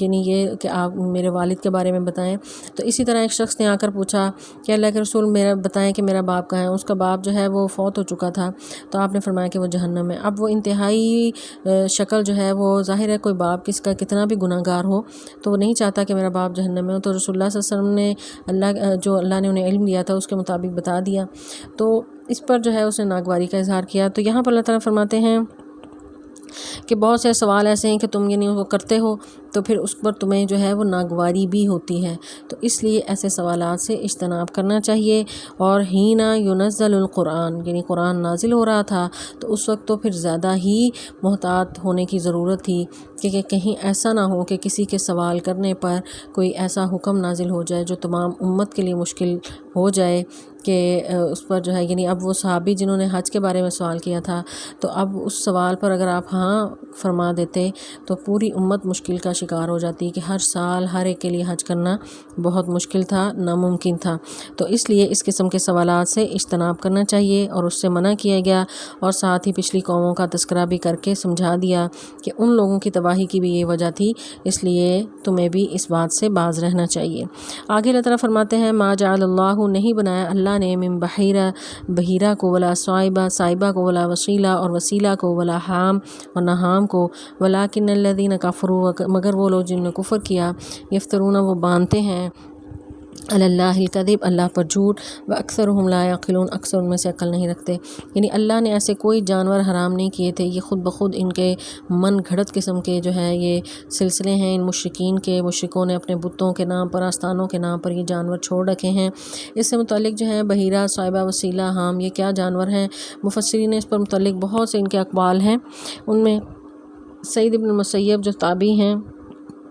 یعنی یہ کہ آپ میرے والد کے بارے میں بتائیں۔ تو اسی طرح ایک شخص نے آ کر پوچھا کہ اللہ کے رسول میرا بتائیں کہ میرا باپ کہاں ہے۔ اس کا باپ جو ہے وہ فوت ہو چکا تھا، تو آپ نے فرمایا کہ وہ جہنم میں۔ اب وہ انتہائی شکل جو ہے وہ ظاہر ہے، کوئی باپ کس کا کتنا بھی گناہ گار ہو تو وہ نہیں چاہتا کہ میرا باپ جہنم میں ہو، تو رسول اللہ صلی اللہ علیہ وسلم نے جو اللہ نے انہیں علم دیا تھا اس کے مطابق بتا دیا، تو اس پر جو ہے اس نے ناگواری کا اظہار کیا۔ تو یہاں پر اللہ تعالیٰ فرماتے ہیں کہ بہت سے سوال ایسے ہیں کہ تم یعنی وہ کرتے ہو تو پھر اس پر تمہیں جو ہے وہ ناگواری بھی ہوتی ہے، تو اس لیے ایسے سوالات سے اجتناب کرنا چاہیے۔ اور ہینا ینزل القرآن، یعنی قرآن نازل ہو رہا تھا تو اس وقت تو پھر زیادہ ہی محتاط ہونے کی ضرورت تھی کہ کہیں ایسا نہ ہو کہ کسی کے سوال کرنے پر کوئی ایسا حکم نازل ہو جائے جو تمام امت کے لیے مشکل ہو جائے کہ اس پر جو ہے یعنی اب وہ صحابی جنہوں نے حج کے بارے میں سوال کیا تھا، تو اب اس سوال پر اگر آپ ہاں فرما دیتے تو پوری امت مشکل کا شکار ہو جاتی کہ ہر سال ہر ایک کے لیے حج کرنا بہت مشکل تھا، ناممکن تھا۔ تو اس لیے اس قسم کے سوالات سے اجتناب کرنا چاہیے اور اس سے منع کیا گیا، اور ساتھ ہی پچھلی قوموں کا تذکرہ بھی کر کے سمجھا دیا کہ ان لوگوں کی تباہی کی بھی یہ وجہ تھی، اس لیے تمہیں بھی اس بات سے باز رہنا چاہیے۔ آگے اللہ تعالیٰ فرماتے ہیں ما جعل اللہ، نہیں بنایا اللہ نے، من بحیرہ کو، ولا صائبہ کو، ولا وسیلہ اور وسیلہ کو، ولا حام اور نہ حام کو، ولکن الذین کفروا، مگر وہ لوگ جنہوں نے کفر کیا، یفترون، وہ باندھتے ہیں، علی اللہ الکذب، اللہ پر جھوٹ، واکثرهم لا یعقلون، اکثر ان میں سے عقل نہیں رکھتے۔ یعنی اللہ نے ایسے کوئی جانور حرام نہیں کیے تھے، یہ خود بخود ان کے من گھڑت قسم کے جو ہے یہ سلسلے ہیں ان مشرکین کے۔ مشرکوں نے اپنے بتوں کے نام پر، آستانوں کے نام پر یہ جانور چھوڑ رکھے ہیں۔ اس سے متعلق جو ہے بحیرہ، صائبہ، وسیلہ، حام، یہ کیا جانور ہیں؟ مفسرین نے اس پر متعلق بہت سے ان کے اقوال ہیں، ان میں سعید بن المسیب جو تابعی ہیں،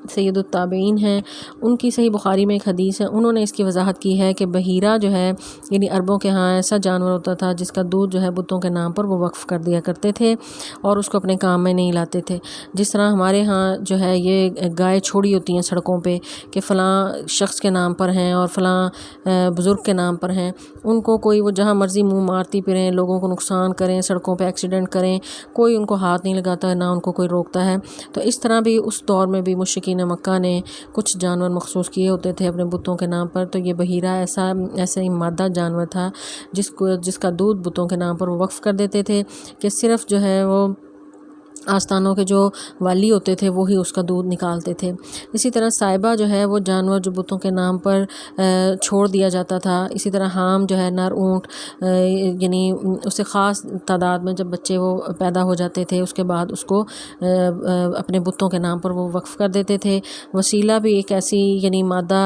سید التابعین ہیں، ان کی صحیح بخاری میں ایک حدیث ہے، انہوں نے اس کی وضاحت کی ہے کہ بحیرہ جو ہے یعنی عربوں کے ہاں ایسا جانور ہوتا تھا جس کا دودھ جو ہے بتوں کے نام پر وہ وقف کر دیا کرتے تھے اور اس کو اپنے کام میں نہیں لاتے تھے۔ جس طرح ہمارے ہاں جو ہے یہ گائے چھوڑی ہوتی ہیں سڑکوں پہ کہ فلاں شخص کے نام پر ہیں اور فلاں بزرگ کے نام پر ہیں، ان کو کوئی وہ جہاں مرضی منہ مارتی پھریں، لوگوں کو نقصان کریں، سڑکوں پہ ایکسیڈنٹ کریں، کوئی ان کو ہاتھ نہیں لگاتا ہے، نہ ان کو کوئی روکتا ہے۔ تو اس طرح بھی اس دور میں بھی مشرکین مکہ نے کچھ جانور مخصوص کیے ہوتے تھے اپنے بتوں کے نام پر۔ تو یہ بحیرہ ایسا ہی مادہ جانور تھا جس کا دودھ بتوں کے نام پر وہ وقف کر دیتے تھے کہ صرف جو ہے وہ آستانوں کے جو والی ہوتے تھے وہی اس کا دودھ نکالتے تھے۔ اسی طرح صائبہ جو ہے وہ جانور جو بتوں کے نام پر چھوڑ دیا جاتا تھا۔ اسی طرح حام جو ہے نر اونٹ، یعنی اسے خاص تعداد میں جب بچے وہ پیدا ہو جاتے تھے اس کے بعد اس کو اپنے بتوں کے نام پر وہ وقف کر دیتے تھے۔ وسیلہ بھی ایک ایسی یعنی مادہ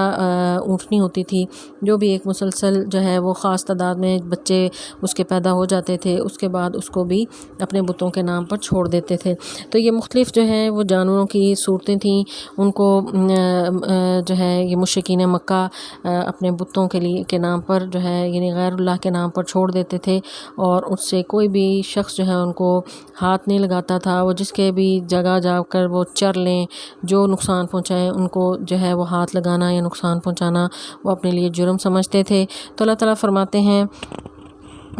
اونٹنی ہوتی تھی جو بھی ایک مسلسل جو ہے وہ خاص تعداد میں بچے اس کے پیدا ہو جاتے تھے، اس کے بعد اس کو بھی اپنے بتوں کے نام پر چھوڑ دیتے تھے۔ تو یہ مختلف جو ہیں وہ جانوروں کی صورتیں تھیں، ان کو جو ہے یہ مشرکین مکہ اپنے بتوں کے نام پر جو ہے یعنی غیر اللہ کے نام پر چھوڑ دیتے تھے، اور اس سے کوئی بھی شخص جو ہے ان کو ہاتھ نہیں لگاتا تھا۔ وہ جس کے بھی جگہ جا کر وہ چر لیں، جو نقصان پہنچائیں ان کو جو ہے وہ ہاتھ لگانا یا نقصان پہنچانا وہ اپنے لیے جرم سمجھتے تھے۔ تو اللہ تعالیٰ فرماتے ہیں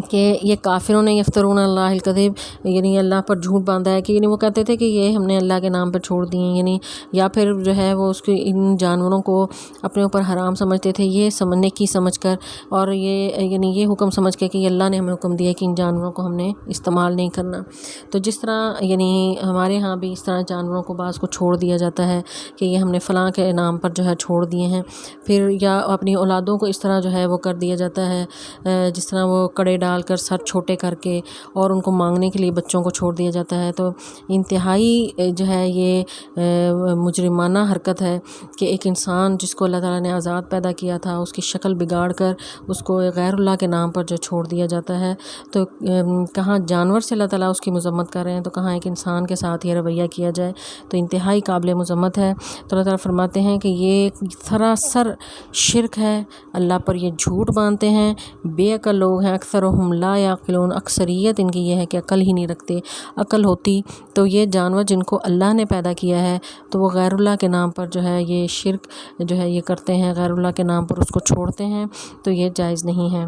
کہ یہ کافروں نے یفترون اللہ الکذب، یعنی اللہ پر جھوٹ باندھا ہے، کہ یعنی وہ کہتے تھے کہ یہ ہم نے اللہ کے نام پر چھوڑ دیے، یعنی یا پھر جو ہے وہ اس کے ان جانوروں کو اپنے اوپر حرام سمجھتے تھے، یہ سمجھنے کی سمجھ کر، اور یہ یعنی یہ حکم سمجھ کے کہ اللہ نے ہمیں حکم دیا کہ ان جانوروں کو ہم نے استعمال نہیں کرنا۔ تو جس طرح یعنی ہمارے ہاں بھی اس طرح جانوروں کو بعض کو چھوڑ دیا جاتا ہے کہ یہ ہم نے فلاں کے نام پر جو ہے چھوڑ دیے ہیں، پھر یا اپنی اولادوں کو اس طرح جو ہے وہ کر دیا جاتا ہے، جس طرح وہ کڑے ڈال کر سر چھوٹے کر کے اور ان کو مانگنے کے لیے بچوں کو چھوڑ دیا جاتا ہے۔ تو انتہائی جو ہے یہ مجرمانہ حرکت ہے کہ ایک انسان جس کو اللہ تعالیٰ نے آزاد پیدا کیا تھا، اس کی شکل بگاڑ کر اس کو غیر اللہ کے نام پر جو چھوڑ دیا جاتا ہے۔ تو کہاں جانور سے اللہ تعالیٰ اس کی مذمت کر رہے ہیں، تو کہاں ایک انسان کے ساتھ یہ رویہ کیا جائے، تو انتہائی قابل مذمت ہے۔ تو اللہ تعالیٰ فرماتے ہیں کہ یہ سراسر شرک ہے، اللہ پر یہ جھوٹ باندھتے ہیں، بے عقل لوگ ہیں، اکثرهم لا یعقلون، اکثریت ان کی یہ ہے کہ عقل ہی نہیں رکھتے۔ عقل ہوتی تو یہ جانور جن کو اللہ نے پیدا کیا ہے تو وہ غیر اللہ کے نام پر جو ہے یہ شرک جو ہے یہ کرتے ہیں، غیر اللہ کے نام پر اس کو چھوڑتے ہیں، تو یہ جائز نہیں ہے۔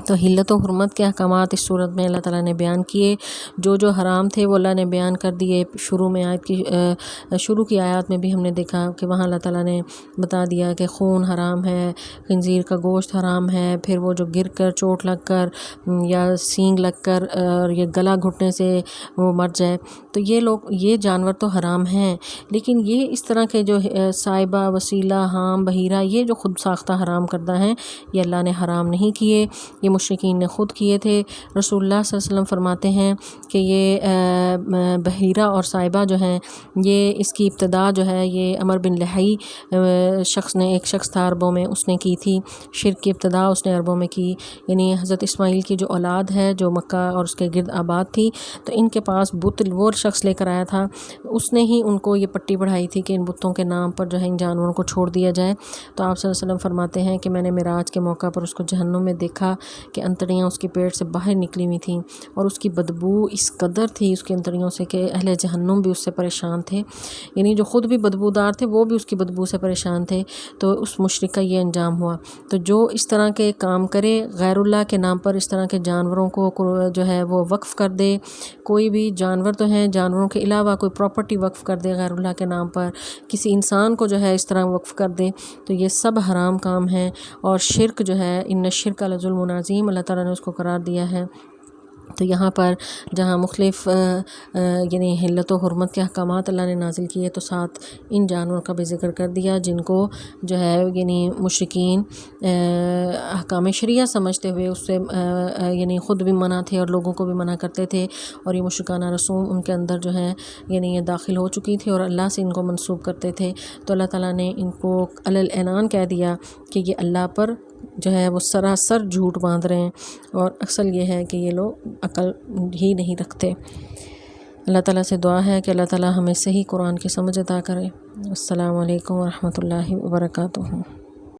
تو حلت و حرمت کے احکامات اس صورت میں اللہ تعالیٰ نے بیان کیے، جو جو حرام تھے وہ اللہ نے بیان کر دیے۔ شروع کی آیات میں بھی ہم نے دیکھا کہ وہاں اللہ تعالیٰ نے بتا دیا کہ خون حرام ہے، خنزیر کا گوشت حرام ہے، پھر وہ جو گر کر چوٹ لگ کر یا سینگ لگ کر اور یہ گلا گھٹنے سے وہ مر جائے، تو یہ جانور تو حرام ہیں، لیکن یہ اس طرح کے جو سائبہ، وسیلہ، حام، بحیرہ، یہ جو خود ساختہ حرام کردہ ہیں، یہ اللہ نے حرام نہیں کیے، یہ مشرکین نے خود کیے تھے۔ رسول اللہ صلی اللہ علیہ وسلم فرماتے ہیں کہ یہ بحیرہ اور سائبہ جو ہیں، یہ اس کی ابتدا جو ہے یہ عمر بن لحی ایک شخص تھا عربوں میں، اس نے کی تھی شرک کی ابتدا، اس نے عربوں میں کی، یعنی حضرت اسماعیل کی جو اولاد ہے جو مکہ اور اس کے گرد آباد تھی، تو ان کے پاس بت وہ شخص لے کر آیا تھا، اس نے ہی ان کو یہ پٹی پڑھائی تھی کہ ان بتوں کے نام پر جو ہے ان جانوروں کو چھوڑ دیا جائے۔ تو آپ صلی اللہ علیہ وسلم فرماتے ہیں کہ میں نے معراج کے موقع پر اس کو جہنم میں دیکھا کہ انتڑیاں اس کی پیٹ سے باہر نکلی ہوئی تھیں، اور اس کی بدبو اس قدر تھی اس کی انتڑیوں سے کہ اہل جہنم بھی اس سے پریشان تھے، یعنی جو خود بھی بدبودار تھے وہ بھی اس کی بدبو سے پریشان تھے۔ تو اس مشرک کا یہ انجام ہوا۔ تو جو اس طرح کے کام کرے، غیر اللہ کے نام پر اس طرح کے جانوروں کو جو ہے وہ وقف کر دے، کوئی بھی جانور تو ہیں، جانوروں کے علاوہ کوئی پراپرٹی وقف کر دے غیر اللہ کے نام پر، کسی انسان کو جو ہے اس طرح وقف کر دے، تو یہ سب حرام کام ہیں۔ اور شرک جو ہے، ان الشرک لظلم عظیم، اللہ تعالیٰ نے اس کو قرار دیا ہے۔ تو یہاں پر جہاں مختلف یعنی حلت و حرمت کے احکامات اللہ نے نازل کیے، تو ساتھ ان جانوروں کا بھی ذکر کر دیا جن کو جو ہے یعنی مشرکین احکام شریعہ سمجھتے ہوئے اس سے یعنی خود بھی منع تھے اور لوگوں کو بھی منع کرتے تھے، اور یہ مشرکانہ رسوم ان کے اندر جو ہے یعنی یہ داخل ہو چکی تھی اور اللہ سے ان کو منسوب کرتے تھے۔ تو اللہ تعالیٰ نے ان کو علی الاعنان کہہ دیا کہ یہ اللہ پر جو ہے وہ سراسر جھوٹ باندھ رہے ہیں، اور اصل یہ ہے کہ یہ لوگ عقل ہی نہیں رکھتے۔ اللہ تعالیٰ سے دعا ہے کہ اللہ تعالیٰ ہمیں صحیح قرآن کی سمجھ عطا کرے۔ السلام علیکم ورحمۃ اللہ وبرکاتہ۔